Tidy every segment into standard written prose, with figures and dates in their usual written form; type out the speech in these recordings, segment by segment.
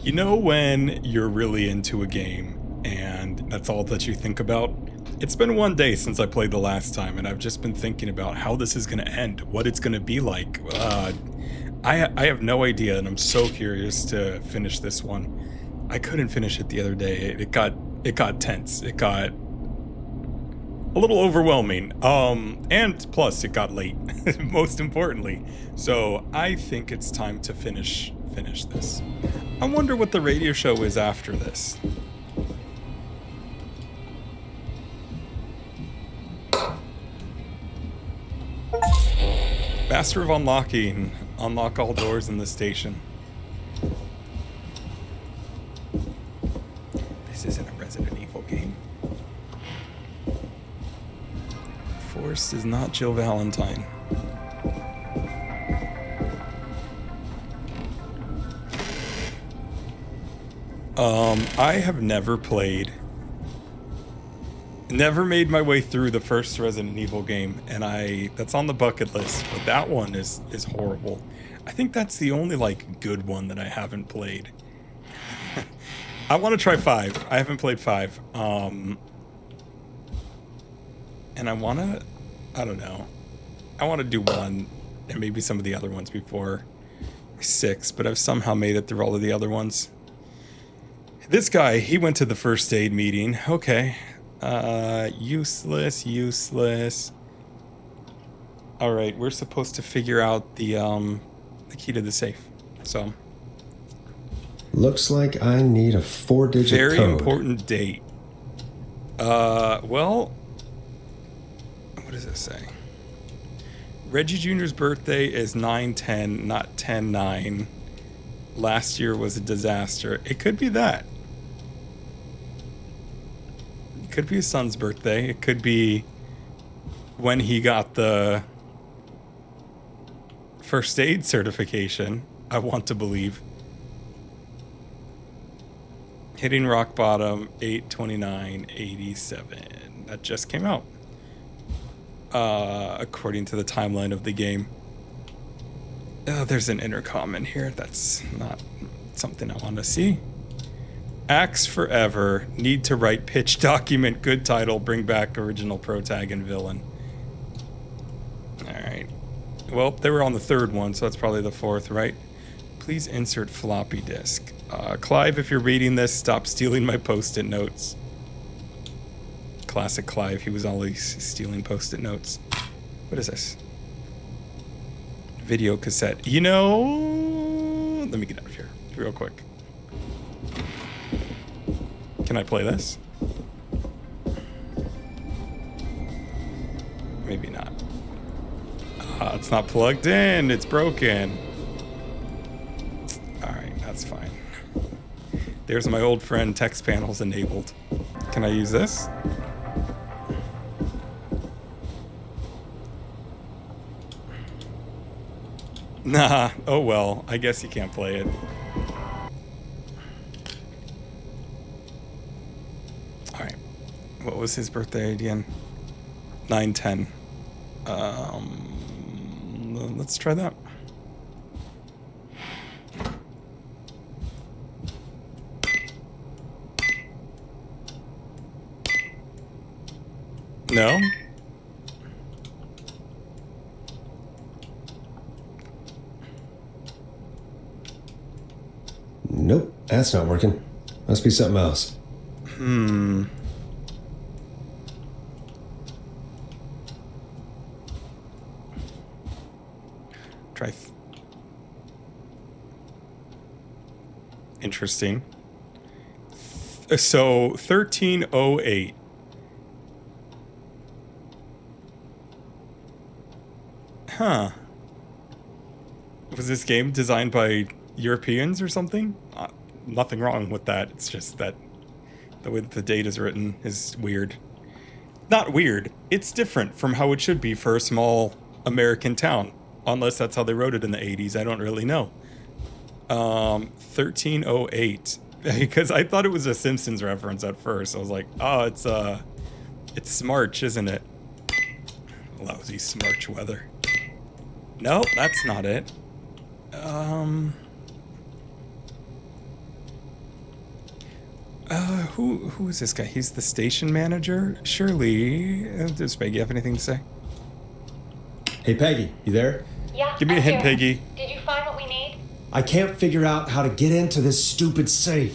You know when you're really into a game and that's all that you think about? It's been one day since I played the last time, and I've just been thinking about how this is going to end, what it's going to be like. I have no idea, and I'm so curious to finish this one. I couldn't finish it the other day. It got tense. It got a little overwhelming. And plus it got late, most importantly. So I think it's time to finish this. I wonder what the radio show is after this. Master of Unlocking. Unlock all doors in the station. This isn't a Resident Evil game. Forrest is not Jill Valentine. I have never made my way through the first Resident Evil game, and that's on the bucket list, but that one is horrible. I think that's the only, like, good one that I haven't played. I want to try 5. I haven't played 5. And I don't know. I want to do 1, and maybe some of the other ones before 6, but I've somehow made it through all of the other ones. This guy, he went to the first aid meeting. Okay. Useless. Alright, we're supposed to figure out the key to the safe. So. Looks like I need a 4-digit code. Very important date. Well, what does it say? Reggie Jr.'s birthday is 9/10, not 10/9. Last year was a disaster. It could be that. It could be his son's birthday. It could be when he got the first aid certification, I want to believe. Hitting rock bottom, 8/29/87. That just came out. According to the timeline of the game. Oh, there's an intercom in here. That's not something I want to see. Axe forever. Need to write pitch document. Good title. Bring back original pro tag and villain. Alright. Well, they were on the 3rd one, so that's probably the 4th, right? Please insert floppy disk. Clive, if you're reading this, stop stealing my post-it notes. Classic Clive. He was always stealing post-it notes. What is this? Video cassette. You know, let me get out of here real quick. Can I play this? Maybe not. It's not plugged in. It's broken. Alright, that's fine. There's my old friend. Text panel's enabled. Can I use this? Nah, oh well, I guess you can't play it. Alright, what was his birthday again? 9/10. Let's try that. No? Nope, that's not working. Must be something else. Try. Interesting. So 1308. Huh. Was this game designed by Europeans or something? Nothing wrong with that. It's just that the way that the date is written is weird. Not weird. It's different from how it should be for a small American town. Unless that's how they wrote it in the 80s. I don't really know. 1308. Because I thought it was a Simpsons reference at first. I was like, oh, it's Smarch, isn't it? Lousy Smarch weather. No, that's not it. Who is this guy? He's the station manager? Surely. Does Peggy have anything to say? Hey, Peggy, you there? Yeah, Give me a I'm hint, here. Peggy. Did you find what we need? I can't figure out how to get into this stupid safe.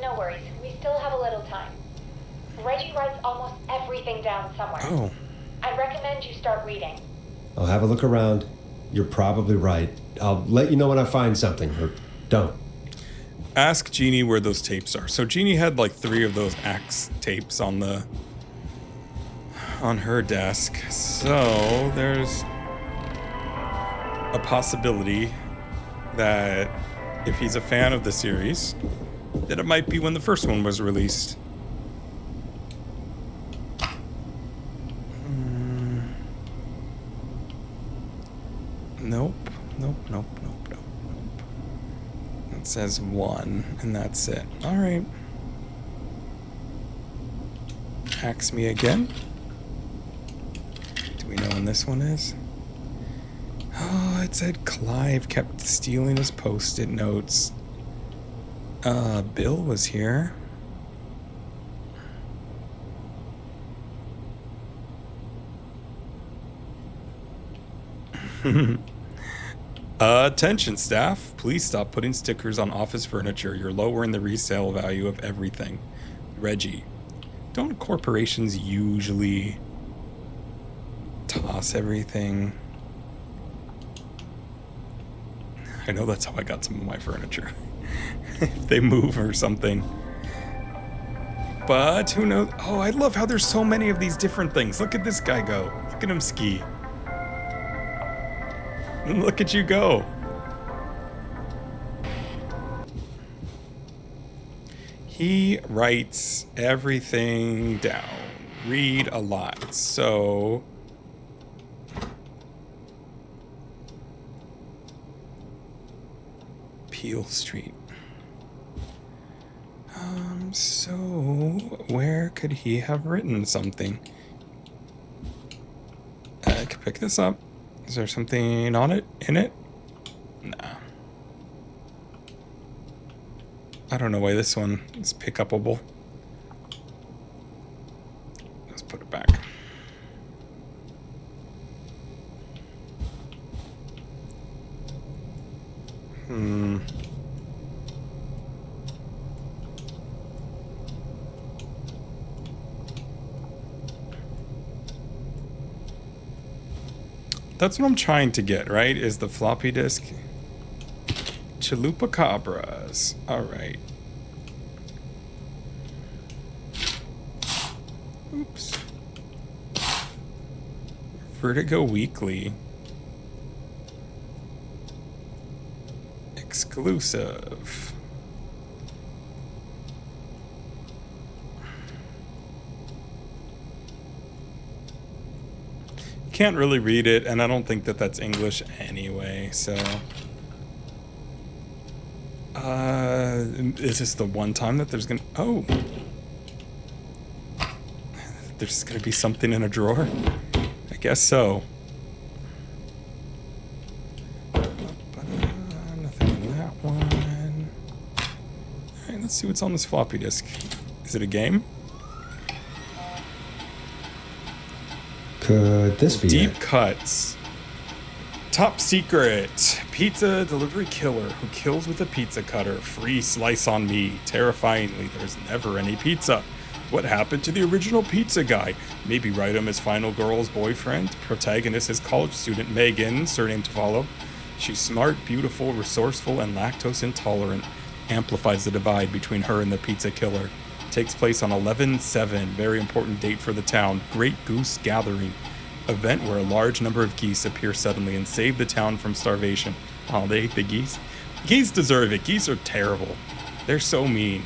No worries. We still have a little time. Reggie writes almost everything down somewhere. Oh. I recommend you start reading. I'll have a look around. You're probably right. I'll let you know when I find something, or don't. Ask Jeannie where those tapes are. So Jeannie had like 3 of those Axe tapes on her desk. So there's a possibility that if he's a fan of the series, that it might be when the first one was released. Nope. It says 1, and that's it. All right. Axe me again. Do we know when this one is? Oh, it said Clive kept stealing his post-it notes. Bill was here. Attention staff, please stop putting stickers on office furniture. You're lowering the resale value of everything. Reggie, don't corporations usually toss everything? I know that's how I got some of my furniture. If they move or something. But who knows? Oh, I love how there's so many of these different things. Look at this guy go. Look at him ski. And look at you go. He writes everything down. Read a lot. So Peel Street. So where could he have written something? I could pick this up. Is there something on it? In it? Nah. I don't know why this one is pick upable. Let's put it back. That's what I'm trying to get, right? Is the floppy disk. Chupacabras. Alright. Oops. Vertigo Weekly. Exclusive. Can't really read it, and I don't think that that's English anyway, so is this the one time that there's there's gonna be something in a drawer? I guess so. Nothing in that one. Alright, let's see what's on this floppy disk. Is it a game? Could this be Deep it? Cuts. Top secret. Pizza delivery killer who kills with a pizza cutter. Free slice on me. Terrifyingly, there's never any pizza. What happened to the original pizza guy? Maybe write him as final girl's boyfriend. Protagonist is college student Megan, surname to follow. She's smart, beautiful, resourceful, and lactose intolerant. Amplifies the divide between her and the pizza killer. Takes place on 11/7, very important date for the town. Great Goose Gathering, event where a large number of geese appear suddenly and save the town from starvation. Oh, they ate the geese? Geese deserve it. Geese are terrible. They're so mean.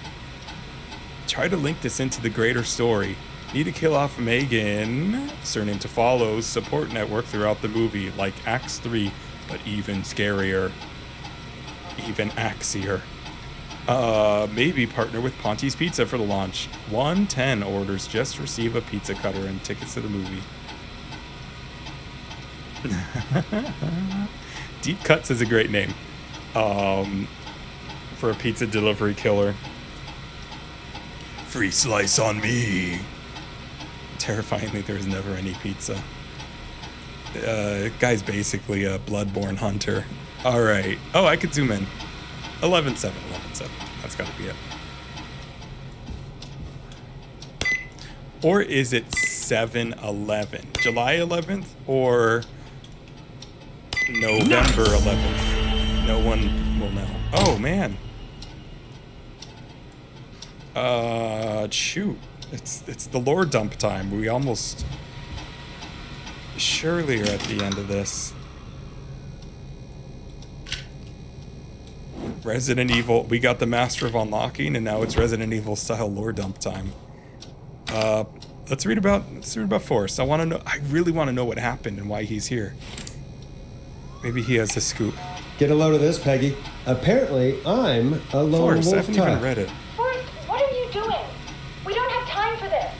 Try to link this into the greater story. Need to kill off Megan, surname to follow, support network throughout the movie, like Axe 3, but even scarier. Even axier. Maybe partner with Ponte's Pizza for the launch. 110 orders just receive a pizza cutter and tickets to the movie. Deep Cuts is a great name for a pizza delivery killer. Free slice on me. Terrifyingly, there's never any pizza. Guy's basically a bloodborne hunter. All right. Oh, I could zoom in. 11-7, 11-7. That's got to be it. Or is it 7/11? July 11th or November 11th? No one will know. Oh, man. Shoot. It's the lore dump time. We almost surely are at the end of this. Resident Evil. We got the Master of Unlocking, and now it's Resident Evil style lore dump time. Let's read about Forrest. I really want to know what happened and why he's here. Maybe he has a scoop. Get a load of this, Peggy. Apparently, I'm a lone Forrest, I wolf haven't even type. read it. Forrest, what are you doing? We don't have time for this.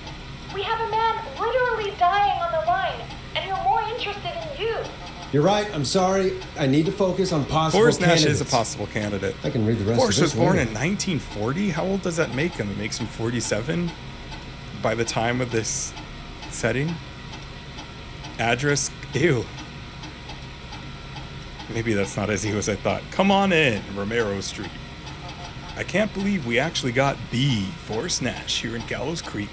We have a man literally dying on the line, and you're more interested in you. You're right. I'm sorry. I need to focus on possible Forrest Nash candidates. is a possible candidate. I can read the rest Forrest of was this born later. in 1940? How old does that make him? It makes him 47 by the time of this setting? Address? Ew. Maybe that's not as ew as I thought. Come on in, Romero Street. I can't believe we actually got the Forrest Nash here in Gallows Creek.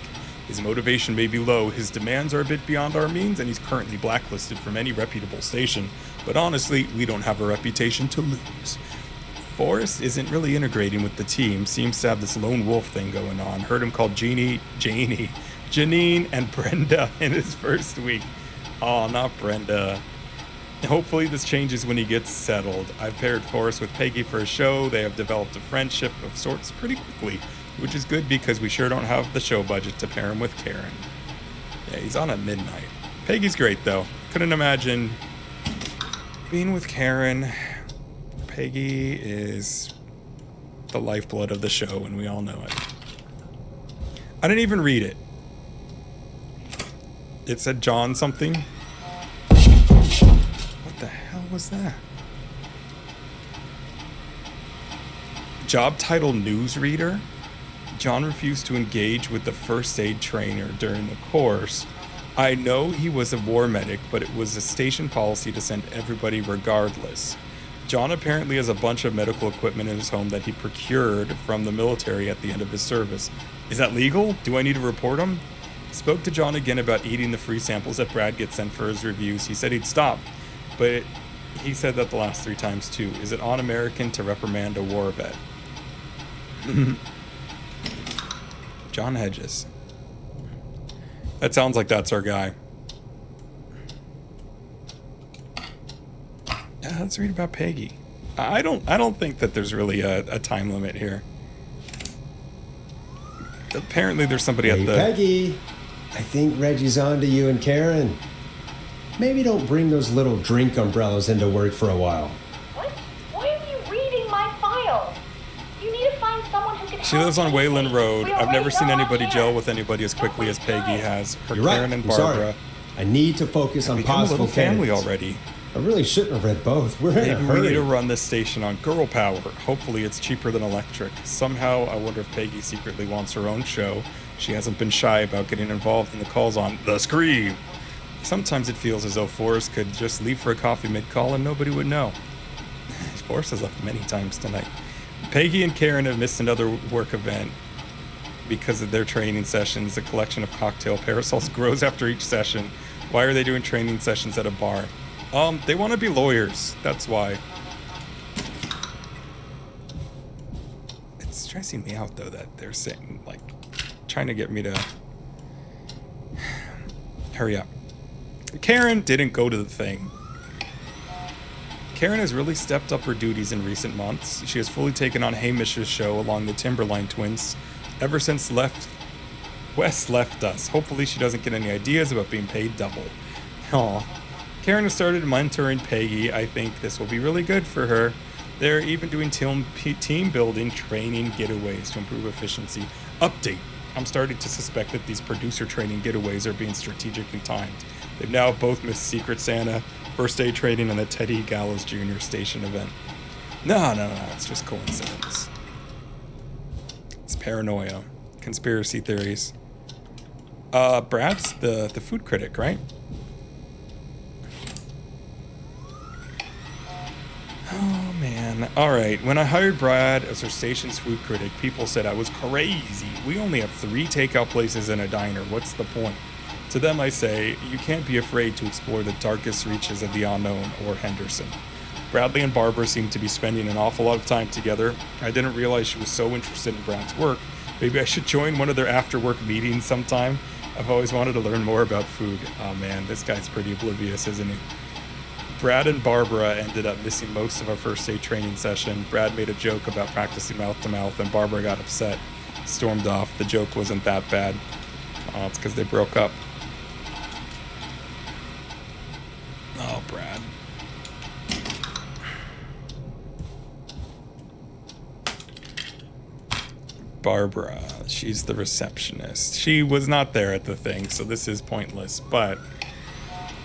His motivation may be low, his demands are a bit beyond our means, and he's currently blacklisted from any reputable station. But honestly, we don't have a reputation to lose. Forrest isn't really integrating with the team, seems to have this lone wolf thing going on. Heard him call Janine, and Brenda in his first week. Oh, not Brenda. Hopefully this changes when he gets settled. I've paired Forrest with Peggy for a show. They have developed a friendship of sorts pretty quickly, which is good because we sure don't have the show budget to pair him with Karen. Yeah, he's on at midnight. Peggy's great, though. Couldn't imagine being with Karen. Peggy is the lifeblood of the show, and we all know it. I didn't even read it. It said John something. What the hell was that? Job title newsreader. John refused to engage with the first aid trainer during the course. I know he was a war medic, but it was a station policy to send everybody regardless. John apparently has a bunch of medical equipment in his home that he procured from the military at the end of his service. Is that legal? Do I need to report him? Spoke to John again about eating the free samples that Brad gets sent for his reviews. He said he'd stop, but he said that the last 3 times too. Is it un-American to reprimand a war vet? John Hedges. That sounds like that's our guy. Yeah, let's read about Peggy. I don't think that there's really a time limit here. Apparently there's somebody Hey, at the... Peggy. I think Reggie's on to you and Karen. Maybe don't bring those little drink umbrellas into work for a while. What? Why are you reading my file? You need to find someone who can She help lives on me. Wayland Road. We I've never already seen know anybody I'm gel here. with anybody as quickly as Peggy has. Her You're right. Karen and I'm sorry. Barbara I need to focus on become a possible little family candidates. already. I really shouldn't have read both. We're in a Maybe we hurry. need to run this station on girl power. Hopefully it's cheaper than electric. Somehow, I wonder if Peggy secretly wants her own show. She hasn't been shy about getting involved in the calls on The Scream. Sometimes it feels as though Forrest could just leave for a coffee mid-call and nobody would know. Forrest has left many times tonight. Peggy and Karen have missed another work event because of their training sessions. The collection of cocktail parasols grows after each session. Why are they doing training sessions at a bar? They want to be lawyers. That's why. It's stressing me out, though, that they're saying, like, trying to get me to hurry up. Karen didn't go to the thing. Karen has really stepped up her duties in recent months. She has fully taken on Hamish's show along the Timberline twins ever since Wes left us. Hopefully she doesn't get any ideas about being paid double. Aw. Karen has started mentoring Peggy. I think this will be really good for her. They're even doing team building training getaways to improve efficiency. Update. I'm starting to suspect that these producer training getaways are being strategically timed. They've now both missed Secret Santa, first aid training, and the Teddy Gallows Jr. station event. No, it's just coincidence. It's paranoia. conspiracy theories. Brad's the food critic, right? Oh, man. All right. When I hired Brad as our station's food critic, people said I was crazy. We only have 3 takeout places and a diner. What's the point? To them, I say, you can't be afraid to explore the darkest reaches of the unknown or Henderson. Bradley and Barbara seem to be spending an awful lot of time together. I didn't realize she was so interested in Brad's work. Maybe I should join one of their after-work meetings sometime. I've always wanted to learn more about food. Oh, man, this guy's pretty oblivious, isn't he? Brad and Barbara ended up missing most of our first day training session. Brad made a joke about practicing mouth-to-mouth, and Barbara got upset, stormed off. The joke wasn't that bad. Oh, it's because they broke up. Oh, Brad. Barbara, she's the receptionist. She was not there at the thing, so this is pointless, but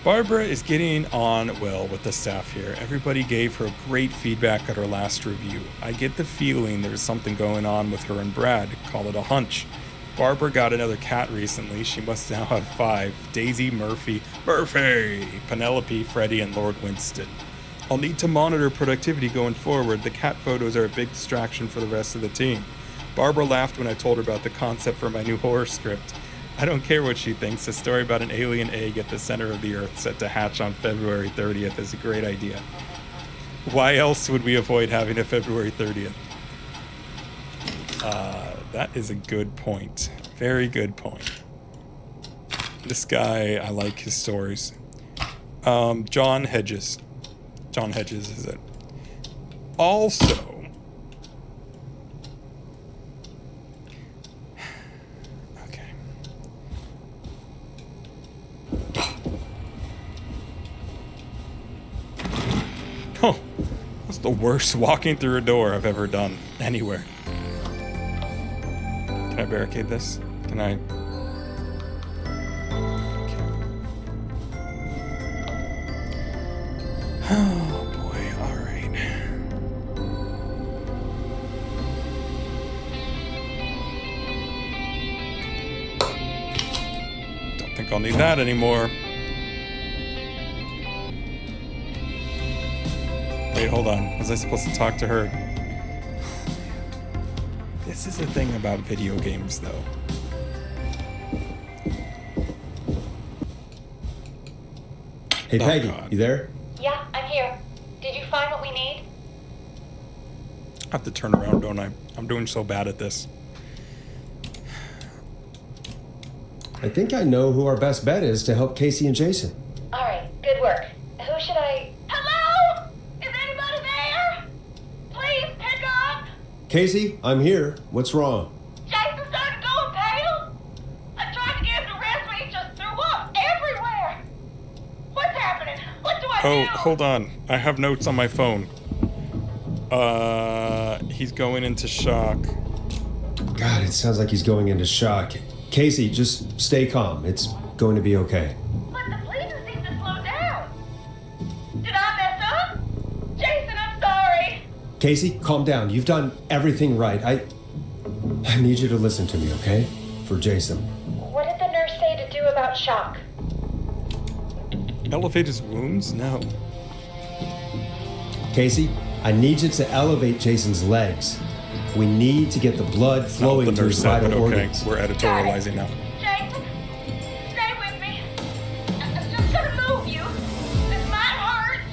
Barbara is getting on well with the staff here. Everybody gave her great feedback at her last review. I get the feeling there's something going on with her and Brad. Call it a hunch. Barbara got another cat recently. She must now have 5. Daisy, Murphy, Penelope, Freddie, and Lord Winston. I'll need to monitor productivity going forward. The cat photos are a big distraction for the rest of the team. Barbara laughed when I told her about the concept for my new horror script. I don't care what she thinks. A story about an alien egg at the center of the Earth set to hatch on February 30th is a great idea. Why else would we avoid having a February 30th? That is a good point. Very good point. This guy, I like his stories. John Hedges. John Hedges is it. Also, oh, that's the worst walking through a door I've ever done anywhere. Can I barricade this? Can I? Okay. Oh boy, alright. Don't think I'll need that anymore. Wait, hold on. Was I supposed to talk to her? This is the thing about video games, though. Hey, Peggy, God. you there? Yeah, I'm here. Did you find what we need? I have to turn around, don't I? I'm doing so bad at this. I think I know who our best bet is to help Casey and Jason. All right, good work. Who should I... Hello? Is anybody there? Please, pick up. Casey, I'm here. What's wrong? Jason started going pale. I tried to get him to rest, but he just threw up everywhere. What's happening? What do I do? Oh, hold on. I have notes on my phone. He's going into shock. God, it sounds like he's going into shock. Casey, just stay calm. It's going to be okay. But the bleeding seems to slow down. Did I mess up? Jason, I'm sorry. Casey, calm down. You've done everything right. I need you to listen to me, okay? For Jason. What did the nurse say to do about shock? Elevate his wounds? No. Casey, I need you to elevate Jason's legs. We need to get the blood flowing The to nurse his said, vital but okay, organs. we're editorializing now. Jason, stay with me. I'm just gonna move you. This might hurt.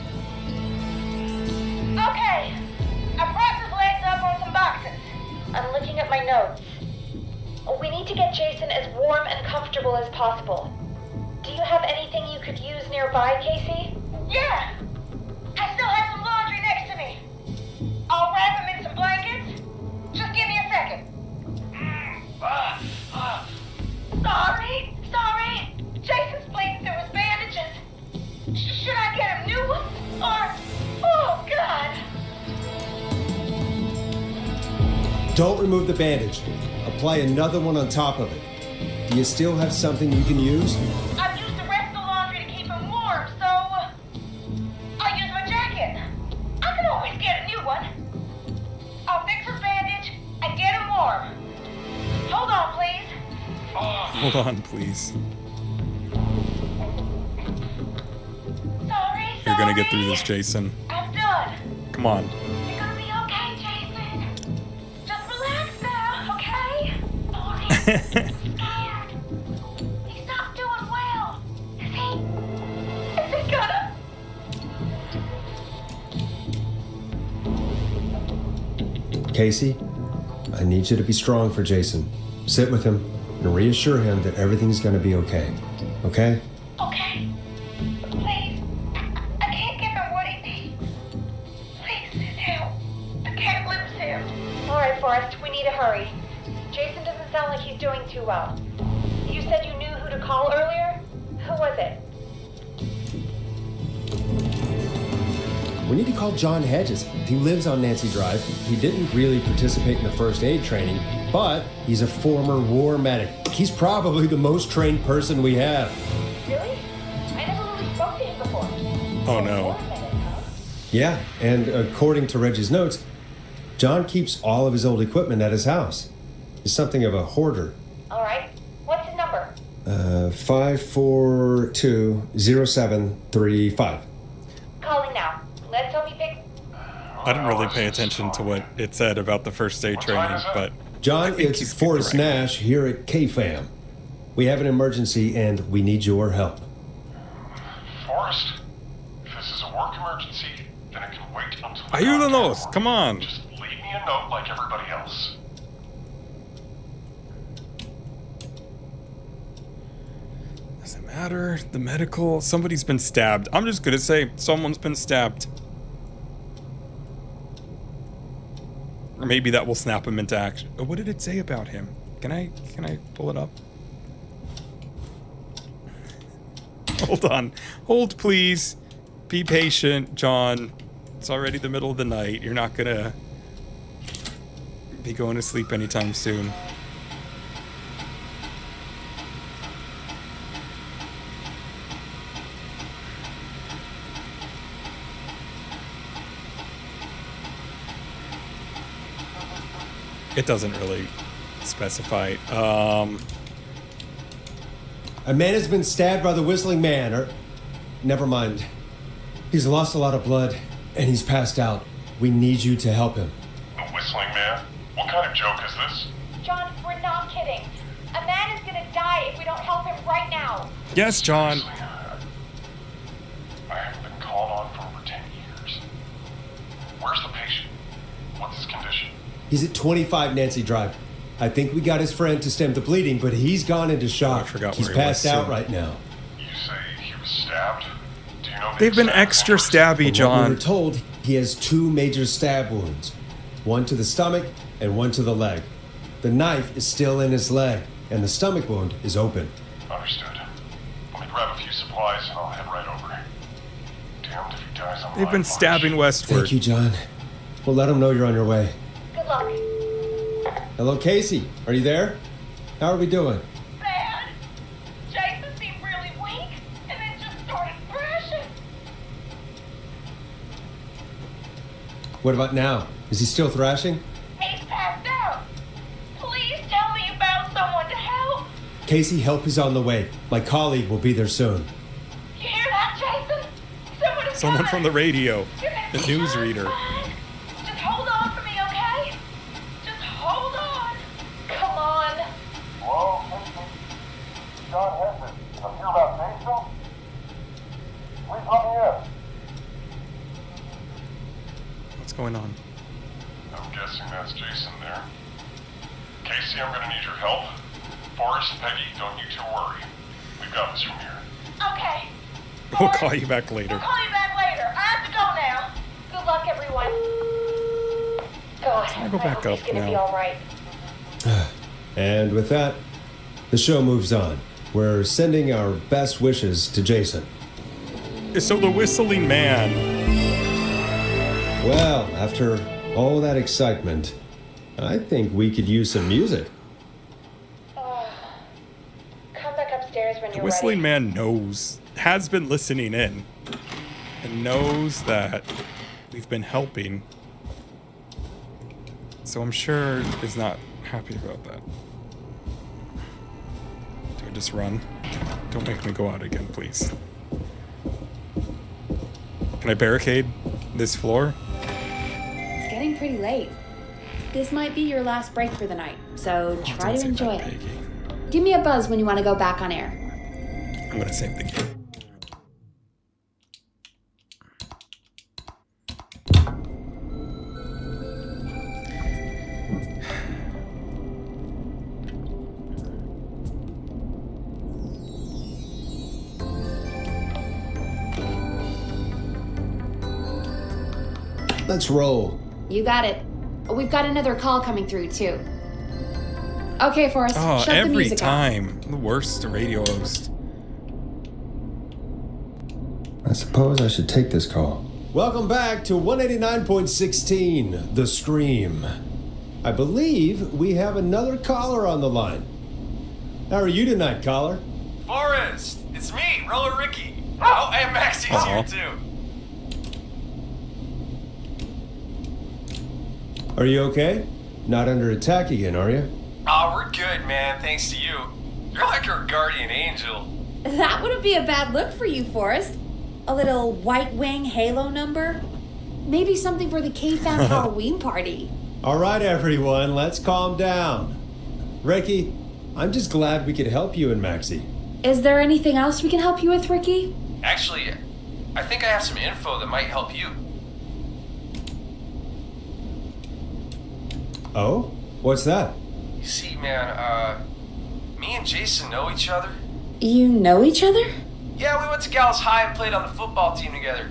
Okay. I propped his legs up on some boxes. I'm looking at my notes. We need to get Jason as warm and comfortable as possible. Do you have anything you could use nearby, Casey? Yeah. I still have some laundry next to me. I'll wrap him in some blankets. Just give me a second. Sorry. Jason's bleeding through his bandages. Should I get him new ones? Or, oh God. Don't remove the bandage. Apply another one on top of it. Do you still have something you can use? I've used the rest of the laundry to keep him warm, so I'll use my jacket. I can always get a new one. I'll fix his bandage and get him warm. Hold on, please. Hold on, please. Sorry. You're gonna get through this, Jason. I'm done. Come on. You're gonna be okay, Jason. Just relax now, okay? Sorry. He's scared. He's not doing well. Is he? Is he gonna? Casey, I need you to be strong for Jason. Sit with him and reassure him that everything's going to be okay. Okay? Okay. Please. I can't give him what he needs. Please sit down. I can't lose him. Alright, Forrest, we need to hurry. Jason doesn't sound like he's doing too well. You said you knew who to call earlier? Who was it? We need to call John Hedges. He lives on Nancy Drive. He didn't really participate in the first aid training, but he's a former war medic. He's probably the most trained person we have. Really? I never really spoke to him before. Oh no. Yeah, and according to Reggie's notes, John keeps all of his old equipment at his house. He's something of a hoarder. Alright. What's his number? 5420735. Calling now. Let's hope he picks. I didn't really pay attention to what it said about the first aid training, but John, I think it's he's Forrest correct. Nash here at KFAM. We have an emergency and we need your help. Forrest, if this is a work emergency, then it can wait until... Ayúdanos, come on. Just leave me a note like everybody else. Doesn't matter. The medical. Somebody's been stabbed. I'm just gonna say someone's been stabbed. Or maybe that will snap him into action. Oh, what did it say about him? Can I pull it up? Hold on. Hold, please. Be patient, John. It's already the middle of the night. You're not gonna be going to sleep anytime soon. It doesn't really specify. A man has been stabbed by the Whistling Man, or... Never mind. He's lost a lot of blood, and he's passed out. We need you to help him. The Whistling Man? What kind of joke is this? John, we're not kidding. A man is gonna die if we don't help him right now. Yes, John. Seriously, I haven't been called on for over 10 years. Where's the patient? What's his condition? He's at 25 Nancy Drive. I think we got his friend to stem the bleeding, but he's gone into shock. I forgot He's where he was, passed out too. right now. You say he was stabbed? Do you know the They've been exact extra injuries? stabby, From what we John. were told, he has 2 major stab wounds. One to the stomach and one to the leg. The knife is still in his leg, and the stomach wound is open. Understood. Let me grab a few supplies and I'll head right over. Damned if he dies on They've my been watch. stabbing westward. Thank you, John. We'll let him know you're on your way. Good luck. Hello, Casey. Are you there? How are we doing? Bad. Jason seemed really weak and then just started thrashing. What about now? Is he still thrashing? He's passed out. Please tell me about someone to help. Casey, help is on the way. My colleague will be there soon. You hear that, Jason? Someone from the radio. The newsreader. Just hold on for me, okay? Just hold on. Come on. Hello, Casey? John Hedges. I'm here about Jason. Please let me in. What's going on? I'm guessing that's Jason there. Casey, I'm gonna need your help. Forrest, Peggy, don't you two worry. We've got this from here. Okay. We'll call you back later. We'll call you back later. I have to go now. Good luck, everyone. God, I'll go back I hope up he's gonna now. be all right. And with that, the show moves on. We're sending our best wishes to Jason. So the Whistling Man. Well, after all that excitement, I think we could use some music. Come back upstairs when The you're Whistling ready. Man knows, has been listening in, and knows that we've been helping. So I'm sure is not happy about that. I just run? Don't make me go out again, please. Can I barricade this floor? It's getting pretty late. This might be your last break for the night, so try to enjoy it. Peggy. Give me a buzz when you want to go back on air. I'm gonna save the game. Let's roll. You got it. We've got another call coming through, too. Okay, Forrest, Oh, shut the every music off. time. The worst radio host. I suppose I should take this call. Welcome back to 189.16, The Scream. I believe we have another caller on the line. How are you tonight, caller? Forrest, it's me, Roller Ricky. Oh, and Maxie's here too. Are you okay? Not under attack again, are you? Oh, we're good, man, thanks to you. You're like our guardian angel. That wouldn't be a bad look for you, Forrest. A little white wing halo number? Maybe something for the K-Fam Halloween party. All right, everyone, let's calm down. Ricky, I'm just glad we could help you and Maxie. Is there anything else we can help you with, Ricky? Actually, I think I have some info that might help you. Oh? What's that? You see, man, me and Jason know each other. You know each other? Yeah, we went to Gallus High and played on the football team together.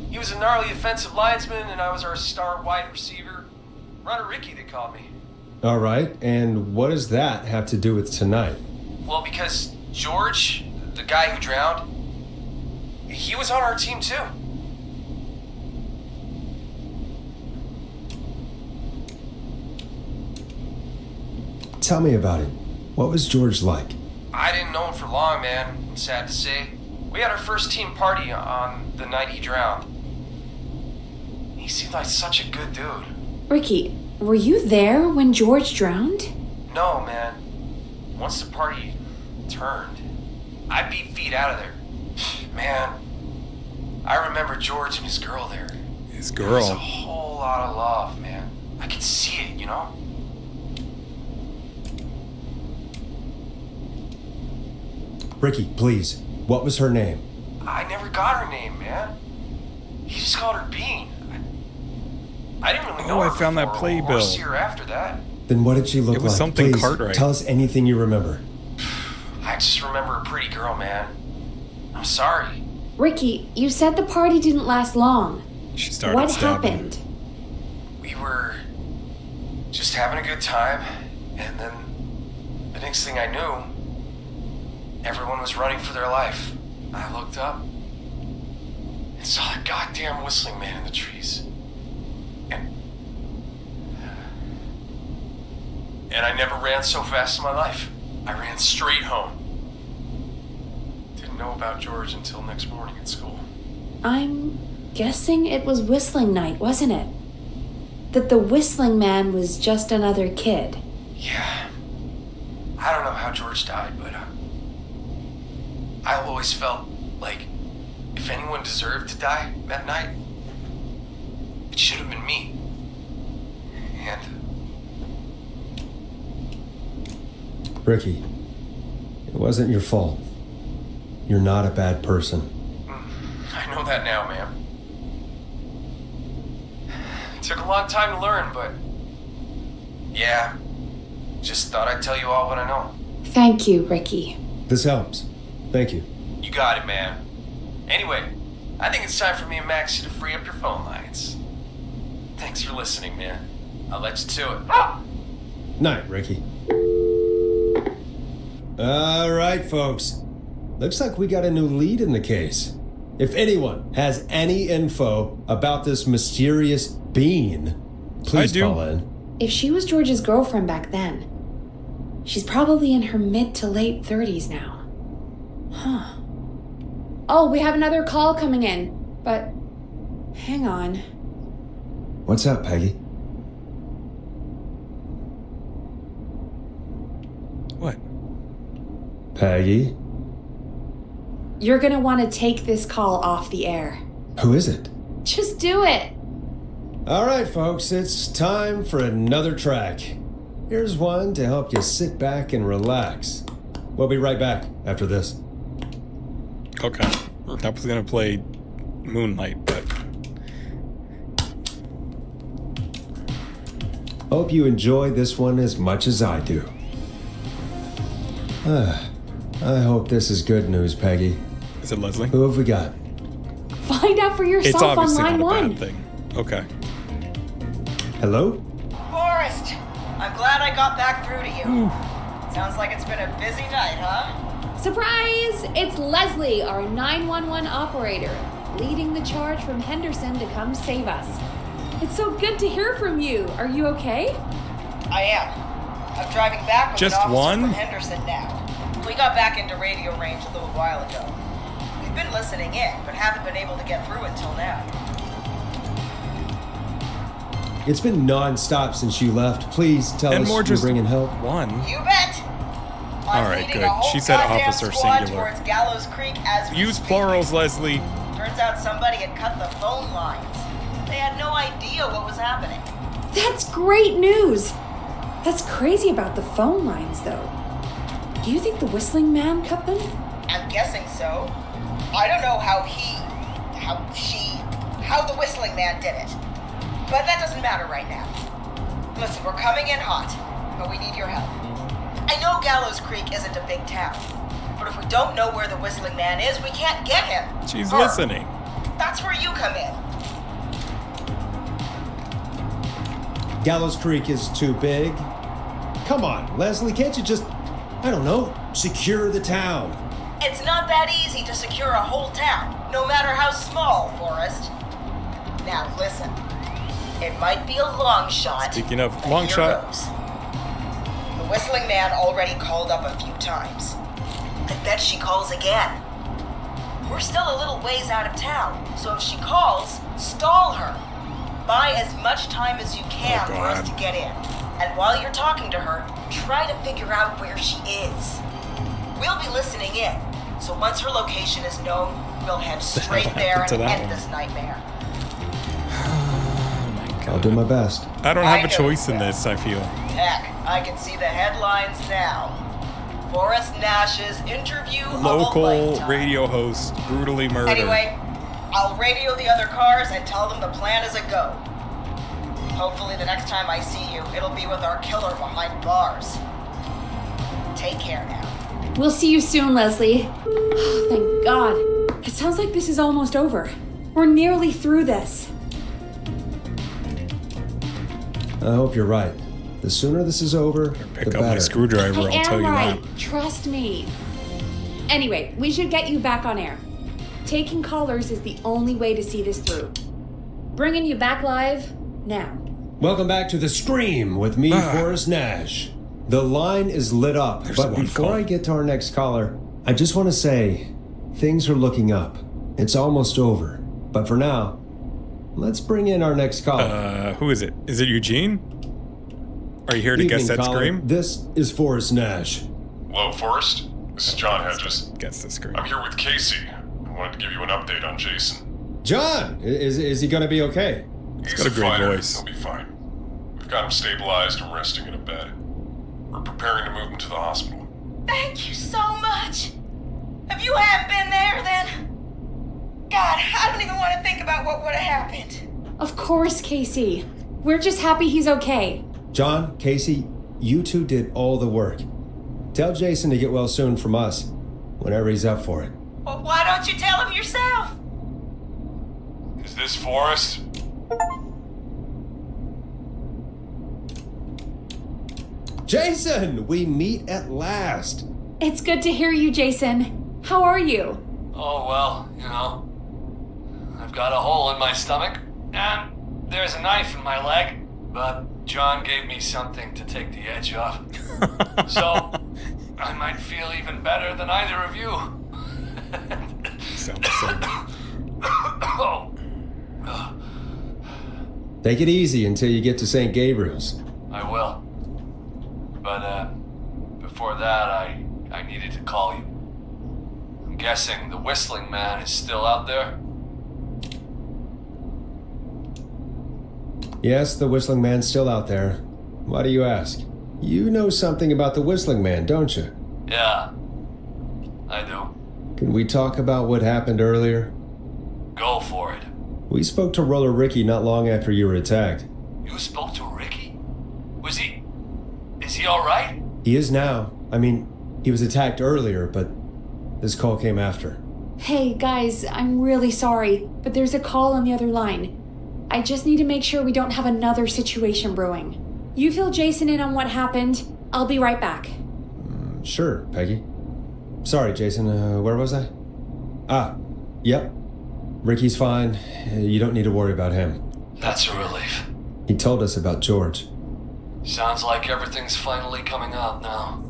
He was a gnarly offensive linesman, and I was our star wide receiver. Runner Ricky, they called me. All right, and what does that have to do with tonight? Well, because George, the guy who drowned, he was on our team too. Tell me about him. What was George like? I didn't know him for long, man. I'm sad to say. We had our first team party on the night he drowned. He seemed like such a good dude. Ricky, were you there when George drowned? No, man. Once the party turned, I beat feet out of there. Man, I remember George and his girl there. His There was a girl. whole lot of love, man. I could see it, you know? Ricky, please, what was her name? I never got her name, man. He just called her Bean. I didn't really know Oh, her I found that before or playbill. see her after that. Then what did she look It was like? something Please, Cartwright. tell us anything you remember. I just remember a pretty girl, man. I'm sorry. Ricky, you said the party didn't last long. She started What stabbing. happened? We were just having a good time, and then the next thing I knew, everyone was running for their life. I looked up and saw that goddamn whistling man in the trees. And I never ran so fast in my life. I ran straight home. Didn't know about George until next morning at school. I'm guessing it was whistling night, wasn't it? That the whistling man was just another kid. Yeah. I don't know how George died, but I always felt like if anyone deserved to die that night, it should have been me. And Ricky, it wasn't your fault. You're not a bad person. I know that now, ma'am. It took a long time to learn, but yeah, just thought I'd tell you all what I know. Thank you, Ricky. This helps. Thank you. You got it, man. Anyway, I think it's time for me and Maxie to free up your phone lines. Thanks for listening, man. I'll let you to it. Night, Ricky. All right, folks. Looks like we got a new lead in the case. If anyone has any info about this mysterious being, please I do. call in. If she was George's girlfriend back then, she's probably in her mid to late 30s now. Huh. Oh, we have another call coming in, but hang on. What's up, Peggy? What? Peggy? You're gonna want to take this call off the air. Who is it? Just do it. All right, folks, it's time for another track. Here's one to help you sit back and relax. We'll be right back after this. Okay. I was gonna play Moonlight, but Hope you enjoy this one as much as I do. I hope this is good news, Peggy. is it Leslie? Who have we got? Find out for It's yourself on obviously line not a one. bad thing. Okay. Hello? Forrest, I'm glad I got back through to you. Sounds like it's been a busy night, huh? Surprise! It's Leslie, our 911 operator, leading the charge from Henderson to come save us. It's so good to hear from you. Are you okay? I am. I'm driving back with Just an officer one? from Henderson now. We got back into radio range a little while ago. We've been listening in, but haven't been able to get through until now. It's been non-stop since you left. Please tell And us more you're just bringing help. one. You bet! All right, leading good. a whole She said goddamn officer squad singular. towards Gallows Creek as we Use speak. plurals, Leslie. Turns out somebody had cut the phone lines. They had no idea what was happening. That's great news. That's crazy about the phone lines, though. Do you think the whistling man cut them? I'm guessing so. I don't know how the whistling man did it. But that doesn't matter right now. Listen, we're coming in hot, but we need your help. I know Gallows Creek isn't a big town, but if we don't know where the whistling man is, we can't get him. She's Her. listening. That's where you come in. Gallows Creek is too big. Come on, Leslie, can't you just, I don't know, secure the town? It's not that easy to secure a whole town, no matter how small, Forrest. Now listen, it might be a long shot. Speaking of but long here shot. goes. The whistling man already called up a few times. I bet she calls again. We're still a little ways out of town, so if she calls, stall her. Buy as much time as you can Oh, for us God. to get in. And while you're talking to her, try to figure out where she is. We'll be listening in, so once her location is known, we'll head straight there happened to and that end one? this nightmare. Oh my I'll god. do my best. I don't I have a know choice in that. this, I feel. Heck, I can see the headlines now. Forrest Nash's interview of a Local lifetime. radio host brutally murdered. Anyway, I'll radio the other cars and tell them the plan is a go. Hopefully the next time I see you, it'll be with our killer behind bars. Take care now. We'll see you soon, Leslie. Oh, thank God. It sounds like this is almost over. We're nearly through this. I hope you're right. The sooner this is over, Pick the up my better. screwdriver, I I'll tell am you right. that. Trust me. Anyway, we should get you back on air. Taking callers is the only way to see this through. Bringing you back live now. Welcome back to The Scream with me, Forrest Nash. The line is lit up, There's but one before call. I get to our next caller, I just want to say, things are looking up. It's almost over. But for now, let's bring in our next caller. Who is it? Is it Eugene? Are you here to guess Evening, that caller. scream? This is Forrest Nash. Hello, Forrest. This is John Hedges. Guess the scream. I'm here with Casey. I wanted to give you an update on Jason. John, is he going to be okay? He's got a great fighter. voice. He'll be fine. We've got him stabilized and resting in a bed. We're preparing to move him to the hospital. Thank you so much. If you hadn't been there, then... God, I don't even want to think about what would have happened. Of course, Casey. We're just happy he's okay. John, Casey, you two did all the work. Tell Jason to get well soon from us, whenever he's up for it. Well, why don't you tell him yourself? Is this Forrest? Jason, we meet at last. It's good to hear you, Jason. How are you? Oh, well, I've got a hole in my stomach, and there's a knife in my leg, but John gave me something to take the edge off. So, I might feel even better than either of you. Sound the same. Oh, Take it easy until you get to St. Gabriel's. I will. But, before that, I I needed to call you. I'm guessing the Whistling Man is still out there? Yes, the Whistling Man's still out there. Why do you ask? You know something about the Whistling Man, don't you? Yeah, I do. Can we talk about what happened earlier? Go for it. We spoke to Roller Ricky not long after you were attacked. You spoke to Ricky? Is he alright? He is now. I mean, he was attacked earlier, but this call came after. Hey, guys, I'm really sorry, but there's a call on the other line. I just need to make sure we don't have another situation brewing. You fill Jason in on what happened. I'll be right back. Sure, Peggy. Sorry, Jason, where was I? Yep. Ricky's fine. You don't need to worry about him. That's a relief. He told us about George. Sounds like everything's finally coming out now.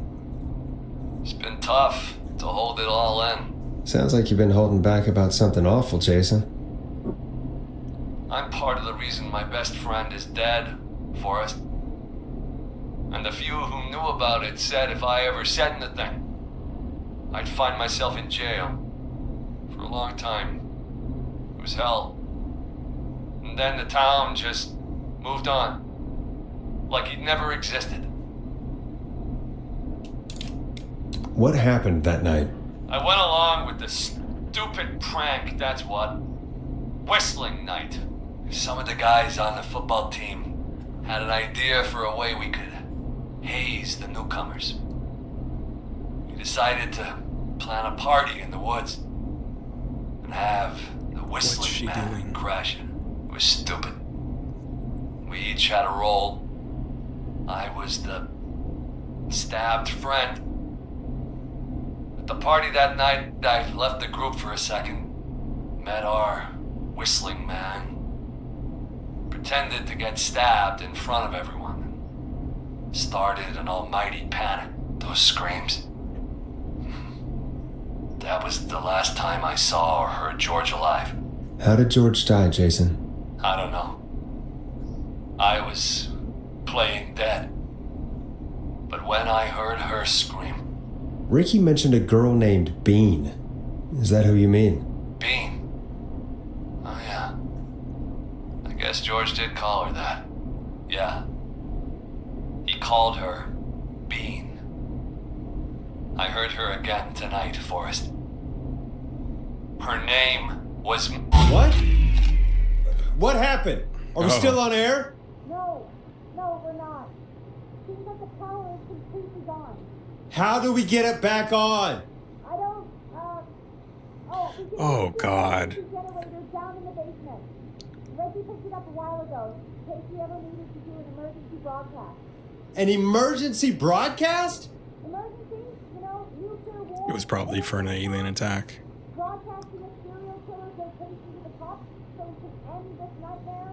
It's been tough to hold it all in. Sounds like you've been holding back about something awful, Jason. I'm part of the reason my best friend is dead, Forrest. And the few who knew about it said if I ever said anything, I'd find myself in jail. For a long time. It was hell. And then the town just moved on. Like he'd never existed. What happened that night? I went along with the stupid prank, that's what. Whistling night. Some of the guys on the football team had an idea for a way we could haze the newcomers. We decided to plan a party in the woods and have the Whistling Man crash it. It was stupid. We each had a role. I was the stabbed friend. At the party that night, I left the group for a second. Met our Whistling Man. Pretended to get stabbed in front of everyone. Started an almighty panic. Those screams. That was the last time I saw or heard George alive. How did George die, Jason? I don't know. I was playing dead. But when I heard her scream... Ricky mentioned a girl named Bean. Is that who you mean? Bean? Oh yeah. I guess George did call her that. Yeah. He called her Bean. I heard her again tonight, Forrest. Her name was... What? What happened? Are we still on air? No, we're not. Seems like the power is completely gone. How do we get it back on? I don't, Oh, God. The generator's down in the basement. Reggie picked it up a while ago, in case we ever needed to do an emergency broadcast. An emergency broadcast? Emergency? You know, nuclear war. It was probably for an alien attack. Broadcasting a serial killer's location to the top so we can end this nightmare.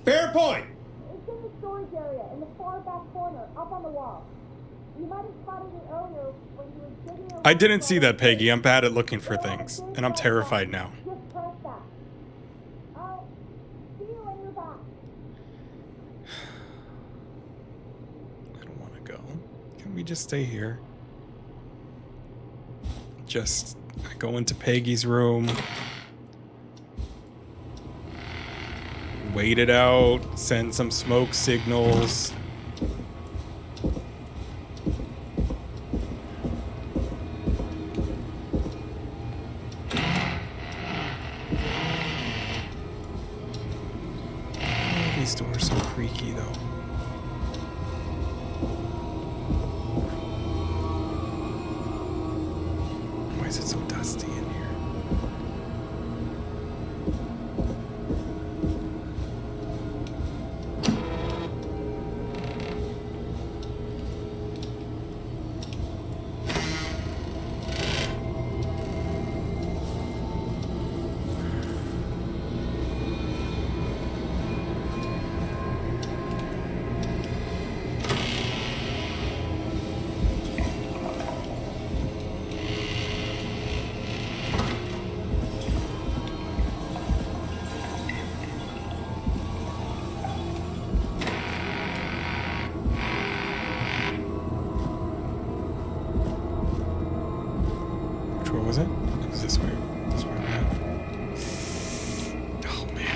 Fair point. It's in the storage area, in the far back corner, up on the wall. You might have spotted it earlier when you were digging around. I didn't see that, Peggy. I'm bad at looking for things, and I'm terrified now. Just press that. I'll see you when you're back. I don't want to go. Can we just stay here? I go into Peggy's room. Wait it out. Send some smoke signals. These doors so creaky though. Why is it so dusty in here? Was it? It was this way. This way, man. Oh, man.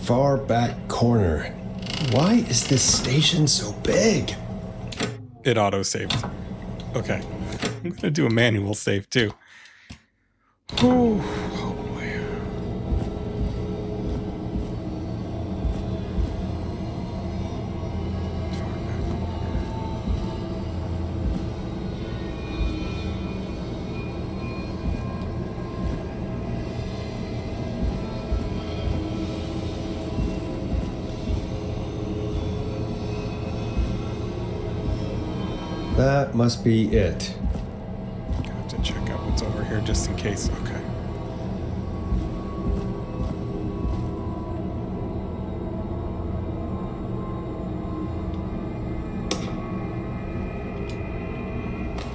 Far back corner. Why is this station so big? It auto-saved. Okay. I'm gonna do a manual save, too. Oh, boy. That must be it. I have to check out what's over here just in case. Okay.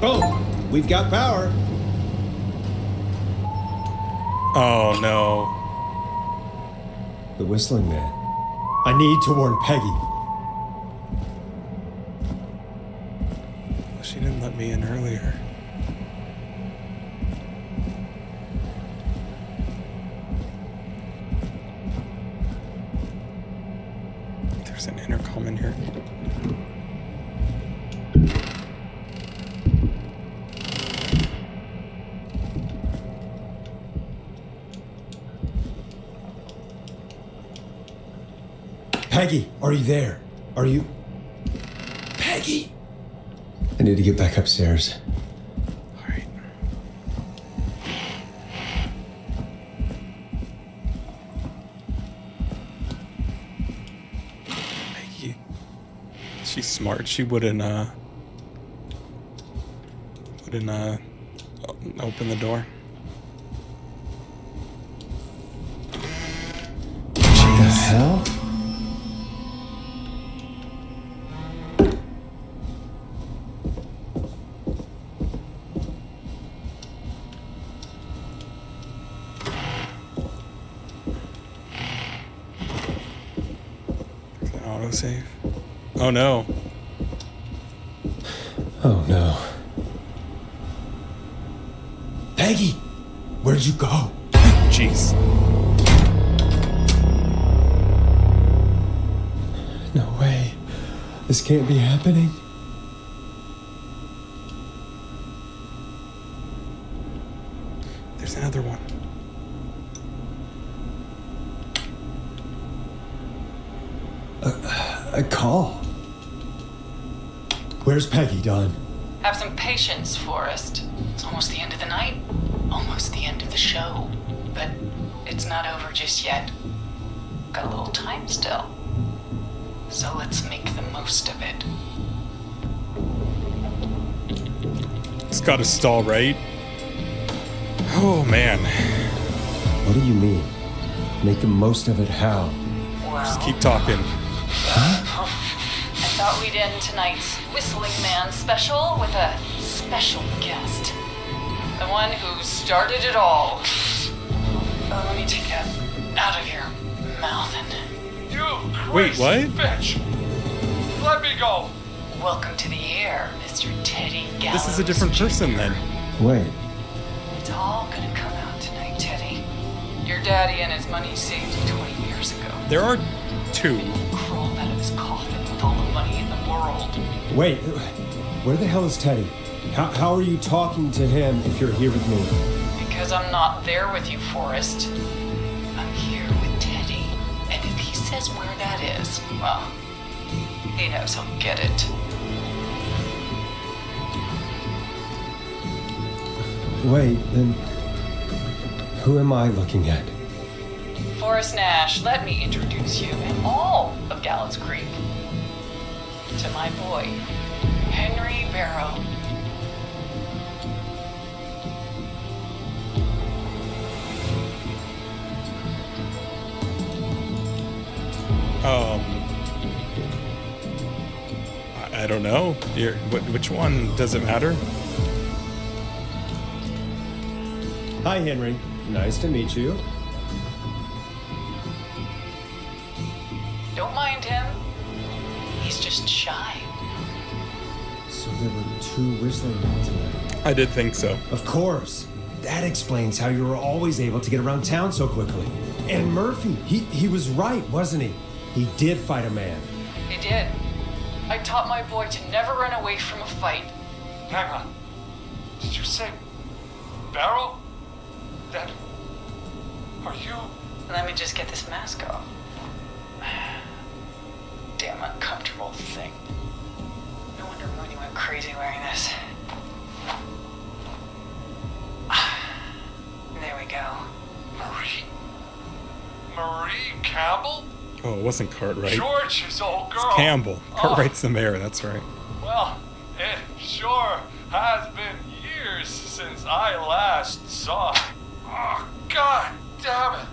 Boom! We've got power. Oh, no. The whistling man. I need to warn Peggy. She didn't let me in earlier. There's an intercom in here. Peggy, are you there? Are you... Peggy? I need to get back upstairs. All right. Peggy. She's smart. She wouldn't open the door. What the hell? Autosave. Oh no. Oh no. Peggy! Where'd you go? Jeez. No way. This can't be happening. There's another one. A call. Where's Peggy, Don? Have some patience, Forrest. It's almost the end of the night. Almost the end of the show. But it's not over just yet. Got a little time still. So let's make the most of it. It's got to stall, right? Oh, man. What do you mean? Make the most of it how? Well, Just keep talking. I thought we'd end tonight's Whistling Man special with a special guest. The one who started it all. Let me take that out of your mouth and... You Wait, crazy what? bitch! Let me go! Welcome to the air, Mr. Teddy Gallows. This is a different person then. Wait. It's all gonna come out tonight, Teddy. Your daddy and his money saved you 20 years ago. There are two. Crawled out of his coffin with all the money in the world. Wait. Where the hell is Teddy? How are you talking to him if you're here with me? Because I'm not there with you, Forrest. I'm here with Teddy. And if he says where that is, well, he knows he'll get it. Wait, then who am I looking at? Forrest Nash, let me introduce you and all of Gallows Creek to my boy, Henry Barrow. I don't know. Which one? Does it matter? Hi, Henry. Nice to meet you. Don't mind him. He's just shy. So there were 2 whistling men tonight. I did think so. Of course. That explains how you were always able to get around town so quickly. And Murphy, he was right, wasn't he? He did fight a man. He did. I taught my boy to never run away from a fight. Hang on. Did you say Barrow? That... Are you... Let me just get this mask off. Damn uncomfortable thing. No wonder Mooney went crazy wearing this. There we go. Marie Campbell? Oh, it wasn't Cartwright. George's old girl. It's Campbell. Cartwright's the mayor, that's right. Well, it sure has been years since I last saw her. Oh, God damn it.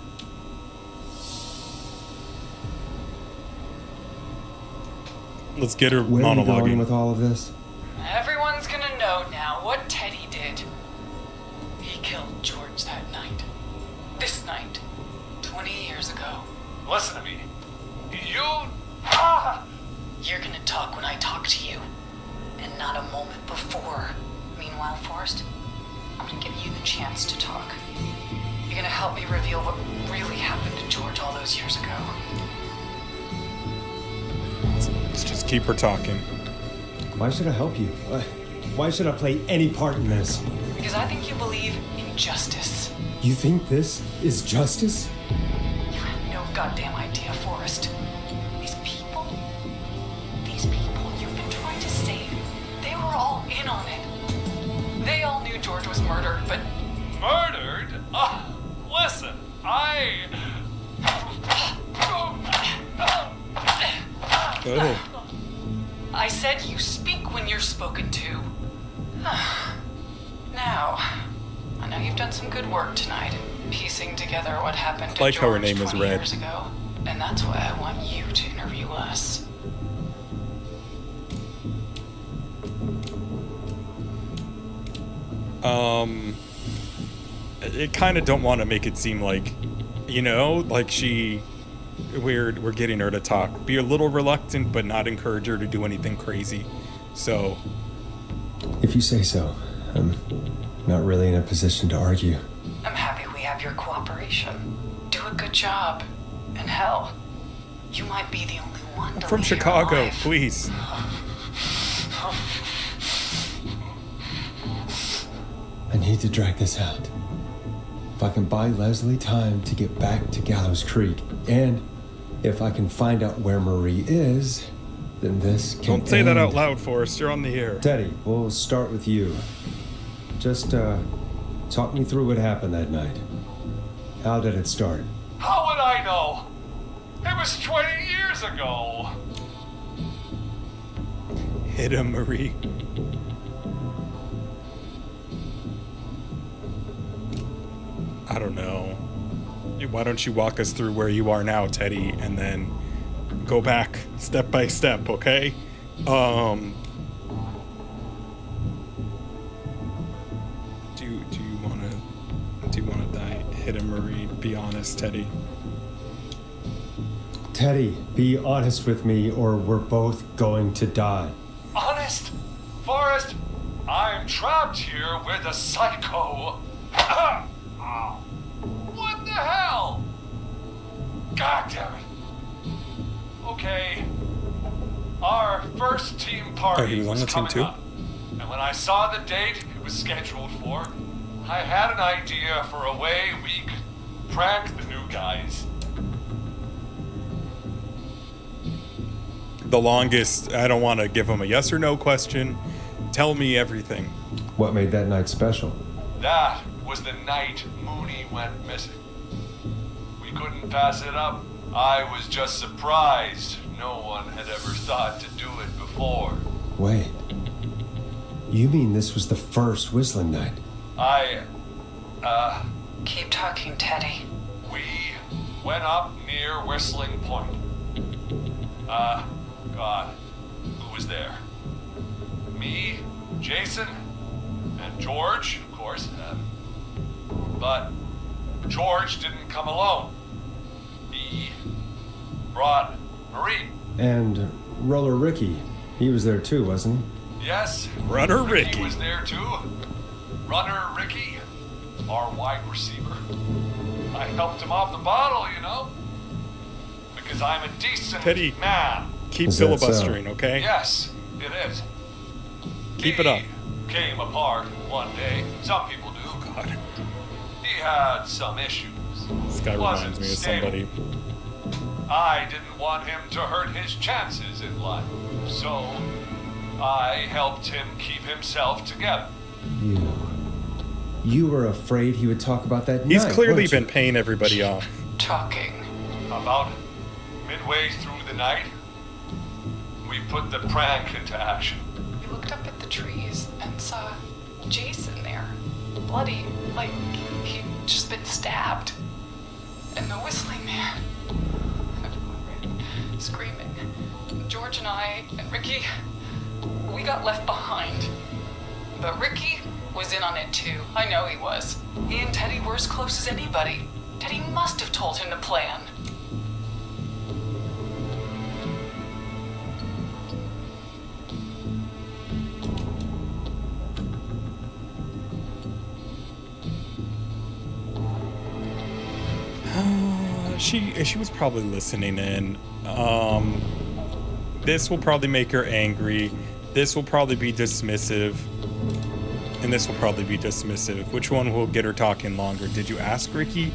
Let's get her Where are you going monologuing. with all of this? Everyone's gonna know now what Teddy did. He killed George that night. This night. 20 years ago. Listen to me. You... You're gonna talk when I talk to you. And not a moment before. Meanwhile, Forrest, I'm gonna give you the chance to talk. You're gonna help me reveal what really happened to George all those years ago. Let's just keep her talking. Why should I help you? Why should I play any part in this? Because I think you believe in justice. You think this is justice? You have no goddamn idea, Forrest. These people you've been trying to save, they were all in on it. They all knew George was murdered, but... Murdered? Listen, Oh. I said you speak when you're spoken to. Now, I know you've done some good work tonight, piecing together what happened to Like George how her name is 20 Red. years ago, and that's why I want you to interview us. I kind of don't want to make it seem like, like we're getting her to talk. Be a little reluctant, but not encourage her to do anything crazy. So, If you say so. I'm not really in a position to argue. I'm happy we have your cooperation. Do a good job. And hell, you might be the only one to from leave here Chicago, alive. please. I need to drag this out. If I can buy Leslie time to get back to Gallows Creek, and if I can find out where Marie is, then this can Don't say that end. out loud, Forrest. You're on the air. Teddy, we'll start with you. Just, talk me through what happened that night. How did it start? how would I know? It was 20 years ago. Hit him, Marie. I don't know. Why don't you walk us through where you are now, Teddy, and then go back step by step, okay? Do you wanna die? Hit him, Marie. Be honest, Teddy. Teddy, be honest with me or we're both going to die. Honest? Forrest, I'm trapped here with a psycho. What the hell? God damn it. Okay. Our first team party Oh, he was on the team coming too? up. And when I saw the date it was scheduled for, I had an idea for a way we could prank the new guys. The longest, I don't want to give him a yes or no question. Tell me everything. What made that night special? That was the night Mooney went missing. We couldn't pass it up. I was just surprised no one had ever thought to do it before. Wait. You mean this was the first whistling night? Keep talking, Teddy. We went up near Whistling Point. God, who was there? me, Jason, and George, of course. But George didn't come alone. He brought Marie. And Roller Ricky, he was there too, wasn't he? Yes. Runner Ricky. Ricky was there too. Runner Ricky, our wide receiver. I helped him off the bottle, you know. Because I'm a decent Teddy. man. Keep Is that so? filibustering, okay? Yes, it is. Keep it up. He came apart one day. Some people do. God, He had some issues. this guy Wasn't reminds me of stable. somebody. I didn't want him to hurt his chances in life, so I helped him keep himself together. You were afraid he would talk about that He's night, clearly weren't you? been paying everybody off. Talking. About midway through the night, we put the prank into action. We looked up at the trees and saw Jason there. Bloody, like he'd just been stabbed. And the whistling man. Screaming. George and I and Ricky, we got left behind. But Ricky was in on it too. I know he was. He and Teddy were as close as anybody. Teddy must have told him the plan. She was probably listening in. This will probably make her angry. This will probably be dismissive. And this will probably be dismissive. Which one will get her talking longer? Did you ask Ricky?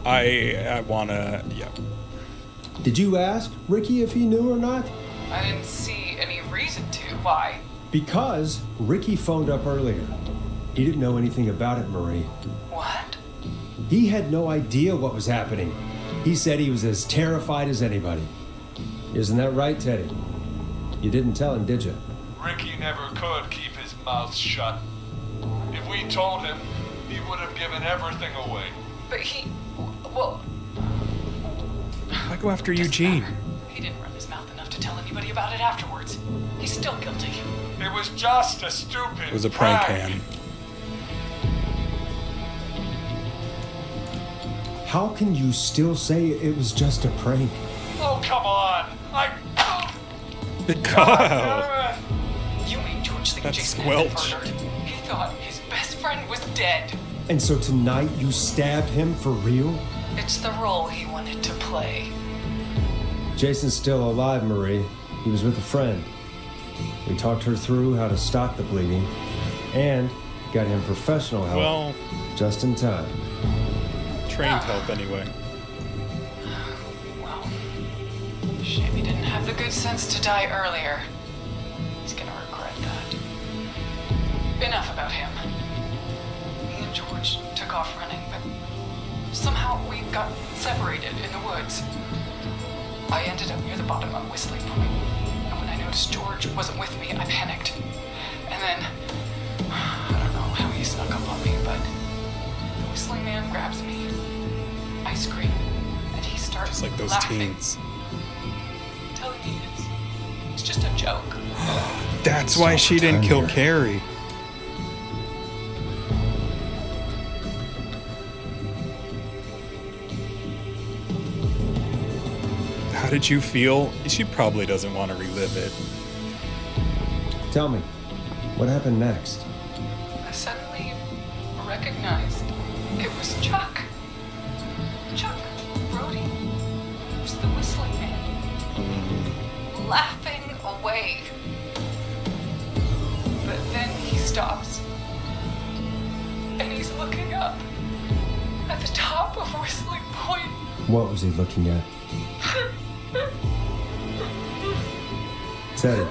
I wanna, yeah. Did you ask Ricky if he knew or not? I didn't see any reason to. Why? Because Ricky phoned up earlier. He didn't know anything about it, Marie. What? He had no idea what was happening. He said he was as terrified as anybody. Isn't that right, Teddy? You didn't tell him, did you? Ricky never could keep his mouth shut. If we told him, he would have given everything away. But he... well... Why go after Doesn't Eugene? matter. He didn't run his mouth enough to tell anybody about it afterwards. He's still guilty. It was just a stupid It was a prank hand. How can you still say it was just a prank? Oh, come on! God. You made George think That Jason had been squelch. murdered. He thought his best friend was dead. And so tonight you stabbed him for real? It's the role he wanted to play. Jason's still alive, Marie. He was with a friend. We talked her through how to stop the bleeding and got him professional help Well, just in time. trained help anyway. Well, shame he didn't have the good sense to die earlier. He's gonna regret that. Enough about him. Me and George took off running, but somehow we got separated in the woods. I ended up near the bottom of Whistling Point, and when I noticed George wasn't with me, I panicked. And then, I don't know how he snuck up on me, but the Whistling Man grabs me. I scream, and he starts Just like those laughing, teens. telling me it's just a joke. That's why she didn't kill Carrie. How did you feel? She probably doesn't want to relive it. Tell me, what happened next? I suddenly recognized it was Chuck. Chuck Brody. It was the Whistling Man. Laughing away. But then he stops. And he's looking up at the top of Whistling Point. What was he looking at? Teddy,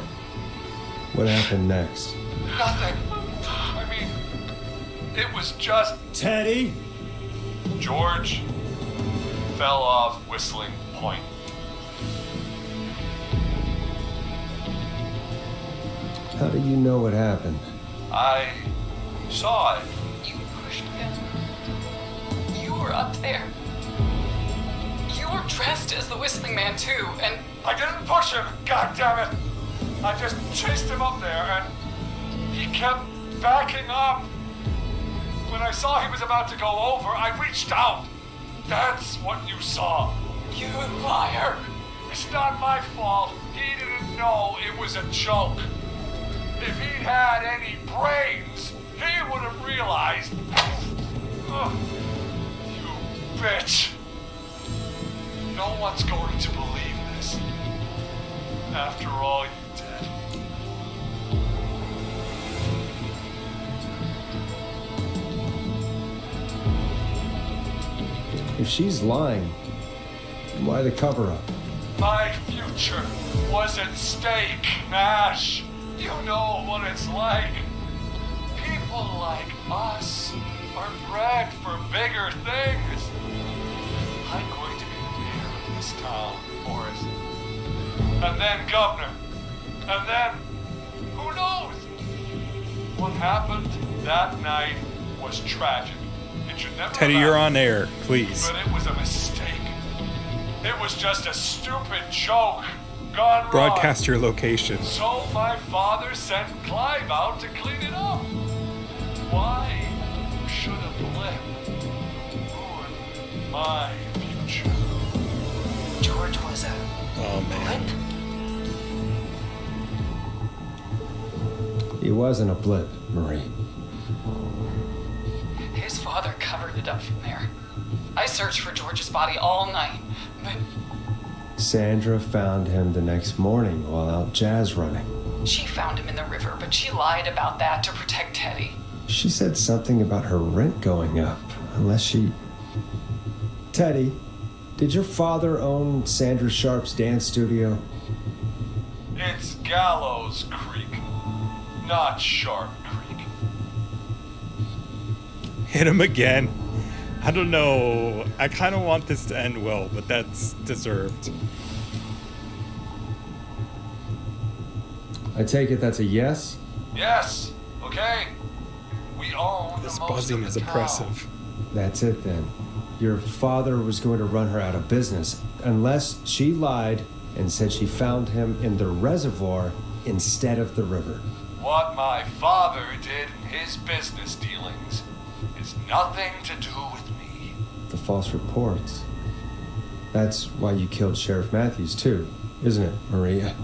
what happened next? Nothing. I mean, it was just Teddy? George fell off Whistling Point. How do you know what happened? I saw it. You pushed him. You were up there. You were dressed as the Whistling Man too, and I didn't push him. God damn it! I just chased him up there, and he kept backing up. When I saw he was about to go over, I reached out. That's what you saw. You liar. It's not my fault. He didn't know it was a joke. If he'd had any brains, he would have realized. Ugh. You bitch. No one's going to believe this. After all you did. If she's lying, why the cover-up? My future was at stake, Nash. You know what it's like. People like us are bred for bigger things. I'm going to be the mayor of this town, Forrest. And then governor. And then, who knows? What happened that night was tragic. It should never Teddy, have you're happened. on air, please. But it was a mistake. It was just a stupid joke gone wrong. Broadcast your location. So my father sent Clive out to clean it up. Why should a blip ruin my future? George was a Oh, man. blip. He wasn't a blip, Marie. His father covered it up from there. I searched for George's body all night, but Sandra found him the next morning while out jazz running. she found him in the river, but she lied about that to protect Teddy. She said something about her rent going up, unless she... Teddy, did your father own Sandra Sharp's dance studio? It's Gallows Creek, not Sharp Creek. Hit him again. I don't know. I kind of want this to end well, but that's deserved. I take it that's a yes? Yes, okay. We own This most buzzing of the is town. oppressive. That's it then. Your father was going to run her out of business, unless she lied and said she found him in the reservoir instead of the river. What my father did in his business dealings is nothing to do with me. The false reports. That's why you killed Sheriff Matthews too, isn't it, Maria?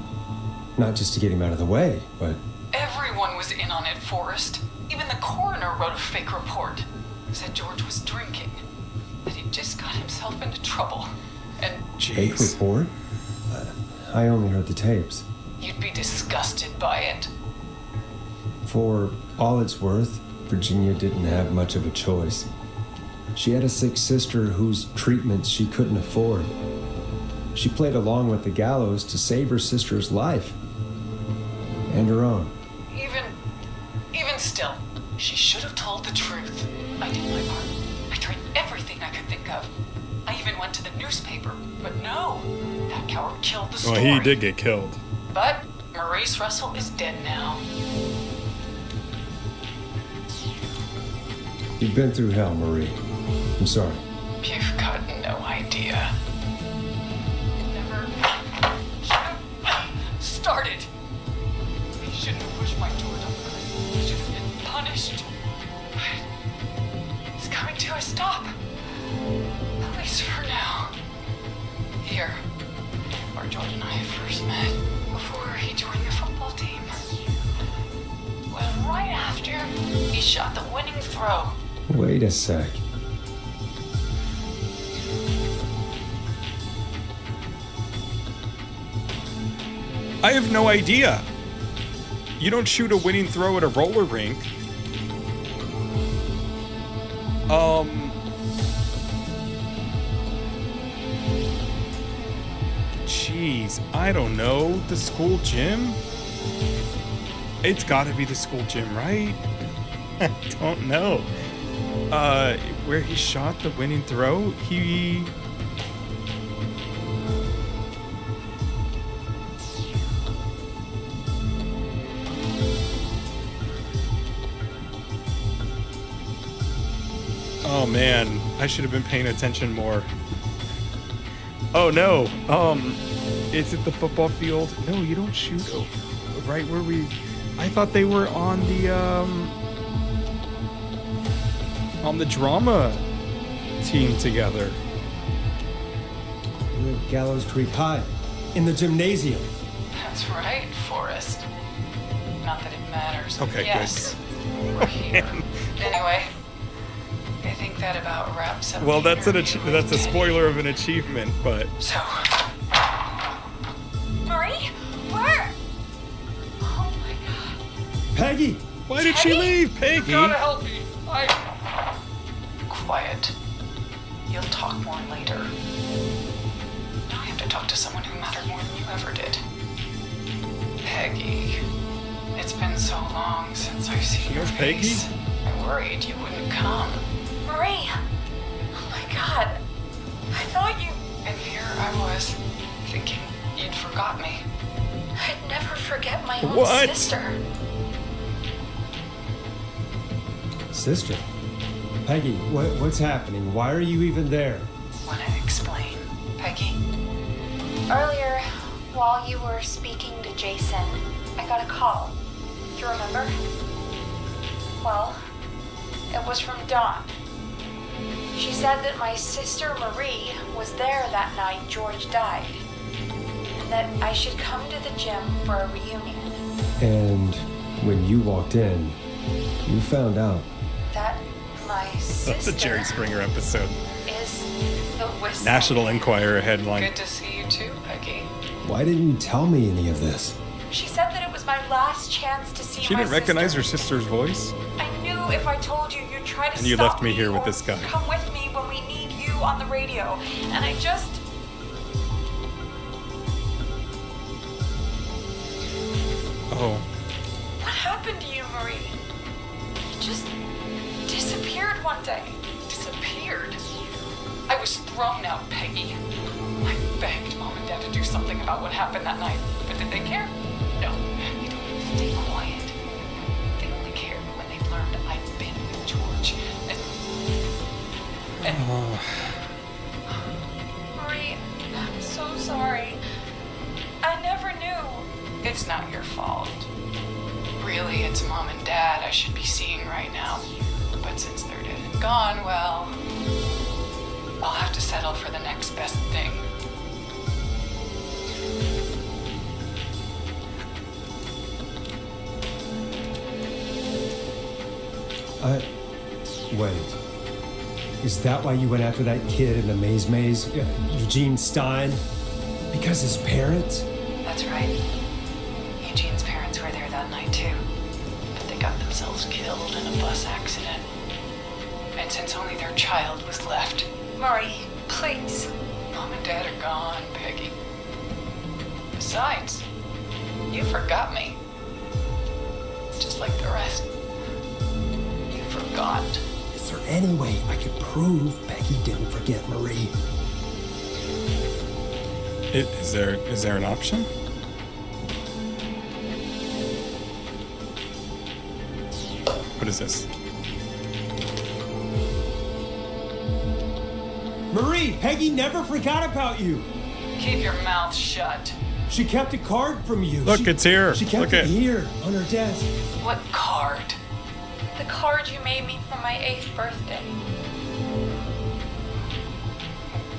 Not just to get him out of the way, but... Everyone was in on it, Forrest. Even the coroner wrote a fake report. Said George was drinking. That he just got himself into trouble. And Fake Jeez. report? I only heard the tapes. you'd be disgusted by it. For all it's worth, Virginia didn't have much of a choice. She had a sick sister whose treatments she couldn't afford. She played along with the gallows to save her sister's life. And her own. Even still, she should have told the truth. I did my part. I tried everything I could think of. I even went to the newspaper, but no. That coward killed the Well, story. he did get killed. But Maurice Russell is dead now. You've been through hell, Marie. I'm sorry. You've got no idea. It never should have started. He shouldn't have pushed my door down the creek. He should have been punished. But it's coming to a stop. At least for now. Here, where George and I first met, before he joined the football team. Was right after he shot the winning throw. Wait a sec. I have no idea. You don't shoot a winning throw at a roller rink. Jeez, I don't know. The school gym? It's gotta be the school gym, right? I don't know. Where he shot the winning throw, he... Oh man, I should have been paying attention more. Oh no, Is it the football field? No, you don't shoot right where we... I thought they were on the drama team together. We're at Gallows Creek High, in the gymnasium. That's right, Forrest. Not that it matters. Okay, yes, we're here. Anyway, I think that about wraps up. Well, the that's interview with that's a Teddy. spoiler of an achievement, but... So, Marie? Where? Oh my god. Peggy! Why did she leave, Peggy? You gotta help me. quiet. You'll talk more later. Now I have to talk to someone who mattered more than you ever did. Peggy. It's been so long since I've seen your Peggy? face. I worried you wouldn't come. Marie! Oh my god. I thought you... And here I was, thinking you'd forgot me. I'd never forget my own What? sister. Sister? Peggy, what's happening? Why are you even there? Want to explain, Peggy? Earlier, while you were speaking to Jason, I got a call. Do you remember? Well, it was from Dawn. She said that my sister Marie was there that night George died, and that I should come to the gym for a reunion. And when you walked in, you found out. That my sister That's a Jerry Springer episode. is the Whistling National Man. Enquirer headline. Good to see you too, Peggy. Why didn't you tell me any of this? She said that it was my last chance to see She my didn't recognize her sister. sister's voice? I knew if I told you, you'd try to And you stop left me here with or this guy. Come with me when we need you on the radio. And I just... Oh. What happened to you, Marie? You just disappeared one day. Disappeared. I was thrown out, Peggy. I begged Mom and Dad to do something about what happened that night, but did they care? No. They told me to stay quiet. They only cared when they learned I'd been with George. And Marie, I'm so sorry. I never knew. it's not your fault. Really, it's Mom and Dad I should be seeing right now. But since they're dead and gone, well, I'll have to settle for the next best thing. Wait. Is that why you went after that kid in the maze? Eugene Stein? Because his parents? That's right. Eugene's parents were there that night too. But they got themselves killed in a bus accident. And since only their child was left, Marie, please. Mom and Dad are gone, Peggy. Besides, you forgot me. Just like the rest. You forgot. Is there any way I could prove Peggy didn't forget Marie? Is there an option? What is this? Marie, Peggy never forgot about you. Keep your mouth shut. She kept a card from you. Look, it's here. She kept Look it it. here on her desk. What card? The card you made me for my 8th birthday.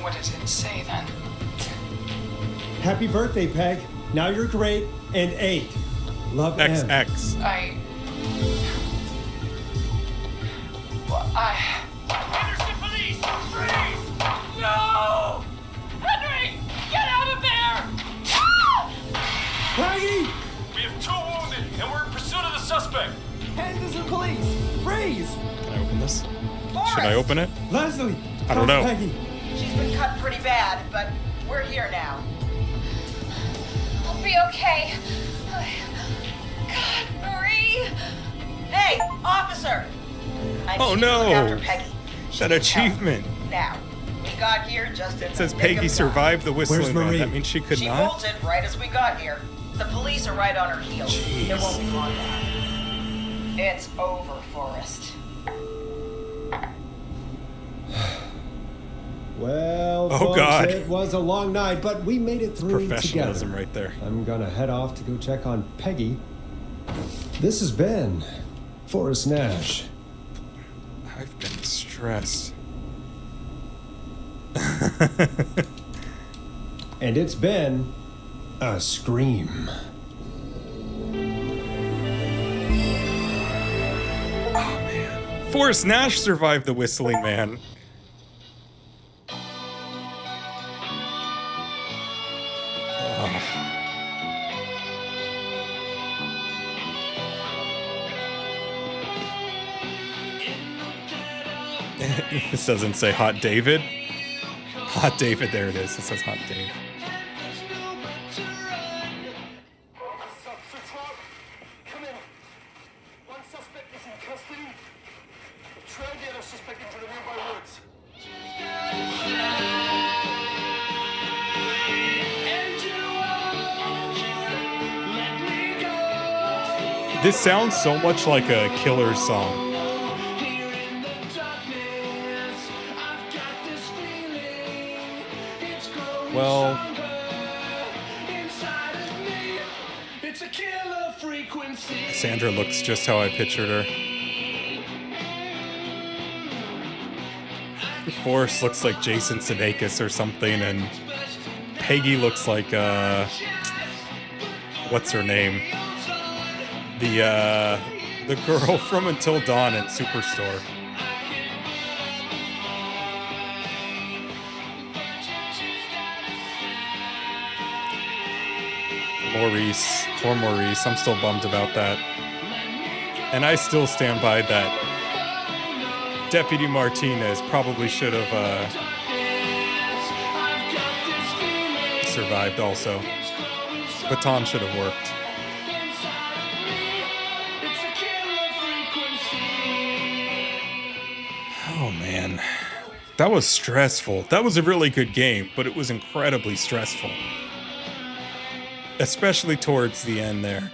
What does it say then? Happy birthday, Peg. Now you're great and 8. Love M. XX. Henderson police! Freeze! No! Henry! Get out of there! Peggy! We have 2 wounded, and we're in pursuit of the suspect. Henderson police! Freeze! Can I open this? Forrest! Should I open it? Leslie! I don't know. how's Peggy? She's been cut pretty bad, but we're here now. I'll be okay. God, Marie! Hey, officer! I Oh, need you to look no. after Peggy. She That needs help. achievement. Now, we got here just in It says the nick Peggy of time. survived the whistling Where's man. Marie? That means she could She not? bolted right as we got here. The police are right on her heels. Jeez. It won't be long now. It's over, Forrest. Well, Oh, folks, God. it was a long night, but we made it through Professionalism together. right there. I'm gonna head off to go check on Peggy. This has been Forrest Nash. I've been stressed. And it's been a scream. Forrest Nash survived the Whistling Man. This doesn't say Hot David. Hot David, there it is. It says Hot Dave. Come in. One suspect is in custody. Try to get a suspect into the nearby woods. This sounds so much like a Killer song. Well, It's a killer frequency. Sandra looks just how I pictured her. Forrest looks like Jason Sudeikis or something, and Peggy looks like, what's her name? The girl from Until Dawn in Superstore. Maurice, poor Maurice, I'm still bummed about that. And I still stand by that Deputy Martinez probably should have survived also. Baton should have worked. Oh man, that was stressful. That was a really good game, but it was incredibly stressful. Especially towards the end there.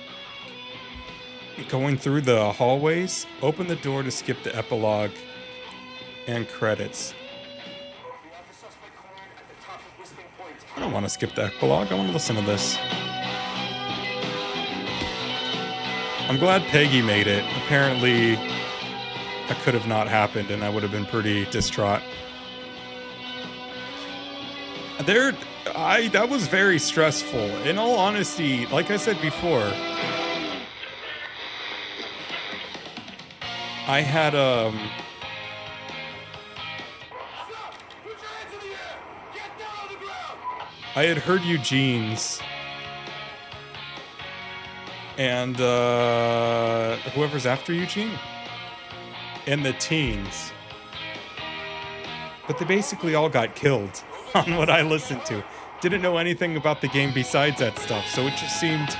Going through the hallways, open the door to skip the epilogue and credits. I don't want to skip the epilogue, I want to listen to this. I'm glad Peggy made it. Apparently, that could have not happened and I would have been pretty distraught. That was very stressful. In all honesty, like I said before, I had I had heard Eugene's and whoever's after Eugene and the teens, but they basically all got killed on what I listened to. Didn't know anything about the game besides that stuff, so it just seemed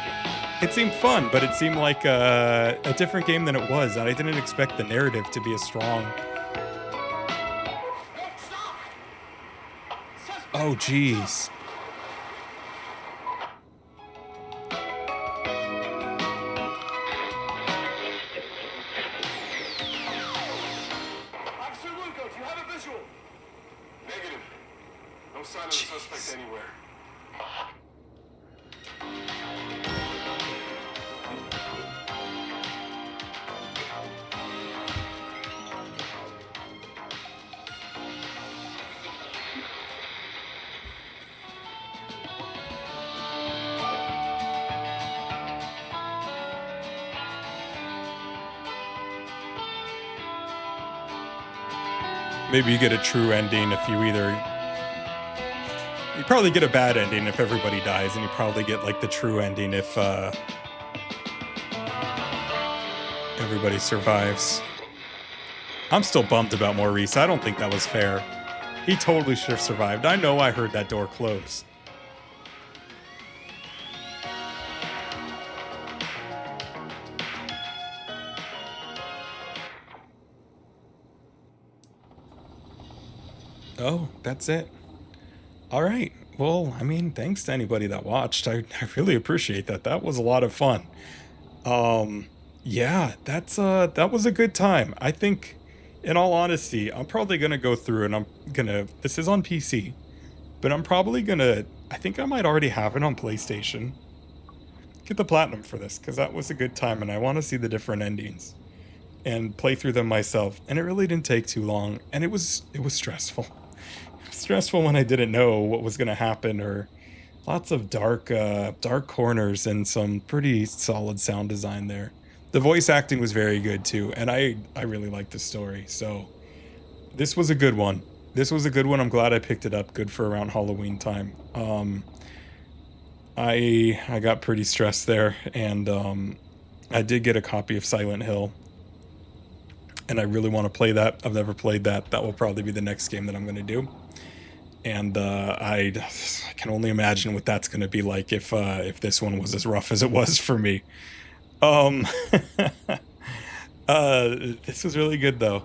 fun, but it seemed like a different game than it was, and I didn't expect the narrative to be as strong. Oh, jeez. Officer Lugo, do you have a visual? Negative. No sign of the suspect anywhere. Maybe you get a true ending if you either... You probably get a bad ending if everybody dies, and you probably get, like, the true ending if, everybody survives. I'm still bummed about Maurice. I don't think that was fair. He totally should have survived. I know I heard that door close. Oh, that's it. All right. Well, I mean, thanks to anybody that watched. I really appreciate that. That was a lot of fun. Yeah, that was a good time. I think in all honesty, I'm probably gonna go through and this is on PC, but I'm probably gonna, I think I might already have it on PlayStation. Get the platinum for this, because that was a good time, and I want to see the different endings and play through them myself. And it really didn't take too long, and it was stressful. Stressful when I didn't know what was gonna happen, or lots of dark corners and some pretty solid sound design there. The voice acting was very good too, and I really liked the story. So this was a good one. I'm glad I picked it up. Good for around Halloween time. I got pretty stressed there, and I did get a copy of Silent Hill, and I really want to play that. I've never played that. That will probably be the next game that I'm going to do. And I can only imagine what that's going to be like if this one was as rough as it was for me. This was really good though.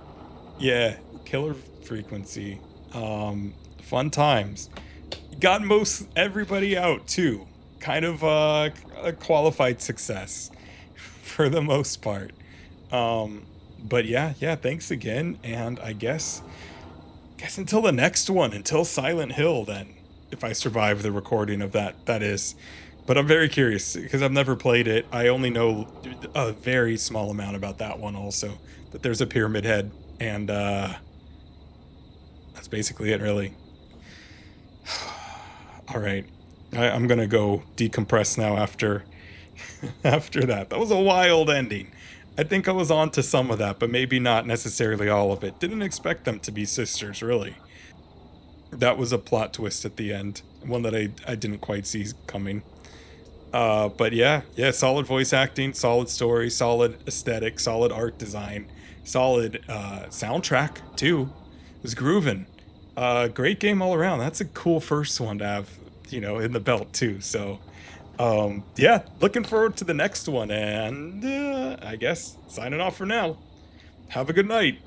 Yeah, Killer Frequency. Fun times. Got most everybody out too. Kind of a qualified success for the most part. But yeah, thanks again, and I guess until the next one, until Silent Hill then, if I survive the recording of that is. But I'm very curious, because I've never played it. I only know a very small amount about that one also, that there's a pyramid head, and that's basically it, really. All right, I'm gonna go decompress now after that. That was a wild ending. I think I was on to some of that, but maybe not necessarily all of it. Didn't expect them to be sisters, really. That was a plot twist at the end, one that I didn't quite see coming. But yeah, solid voice acting, solid story, solid aesthetic, solid art design, solid soundtrack too. It was grooving. Great game all around. That's a cool first one to have, in the belt too. So yeah, looking forward to the next one, and I guess signing off for now. Have a good night.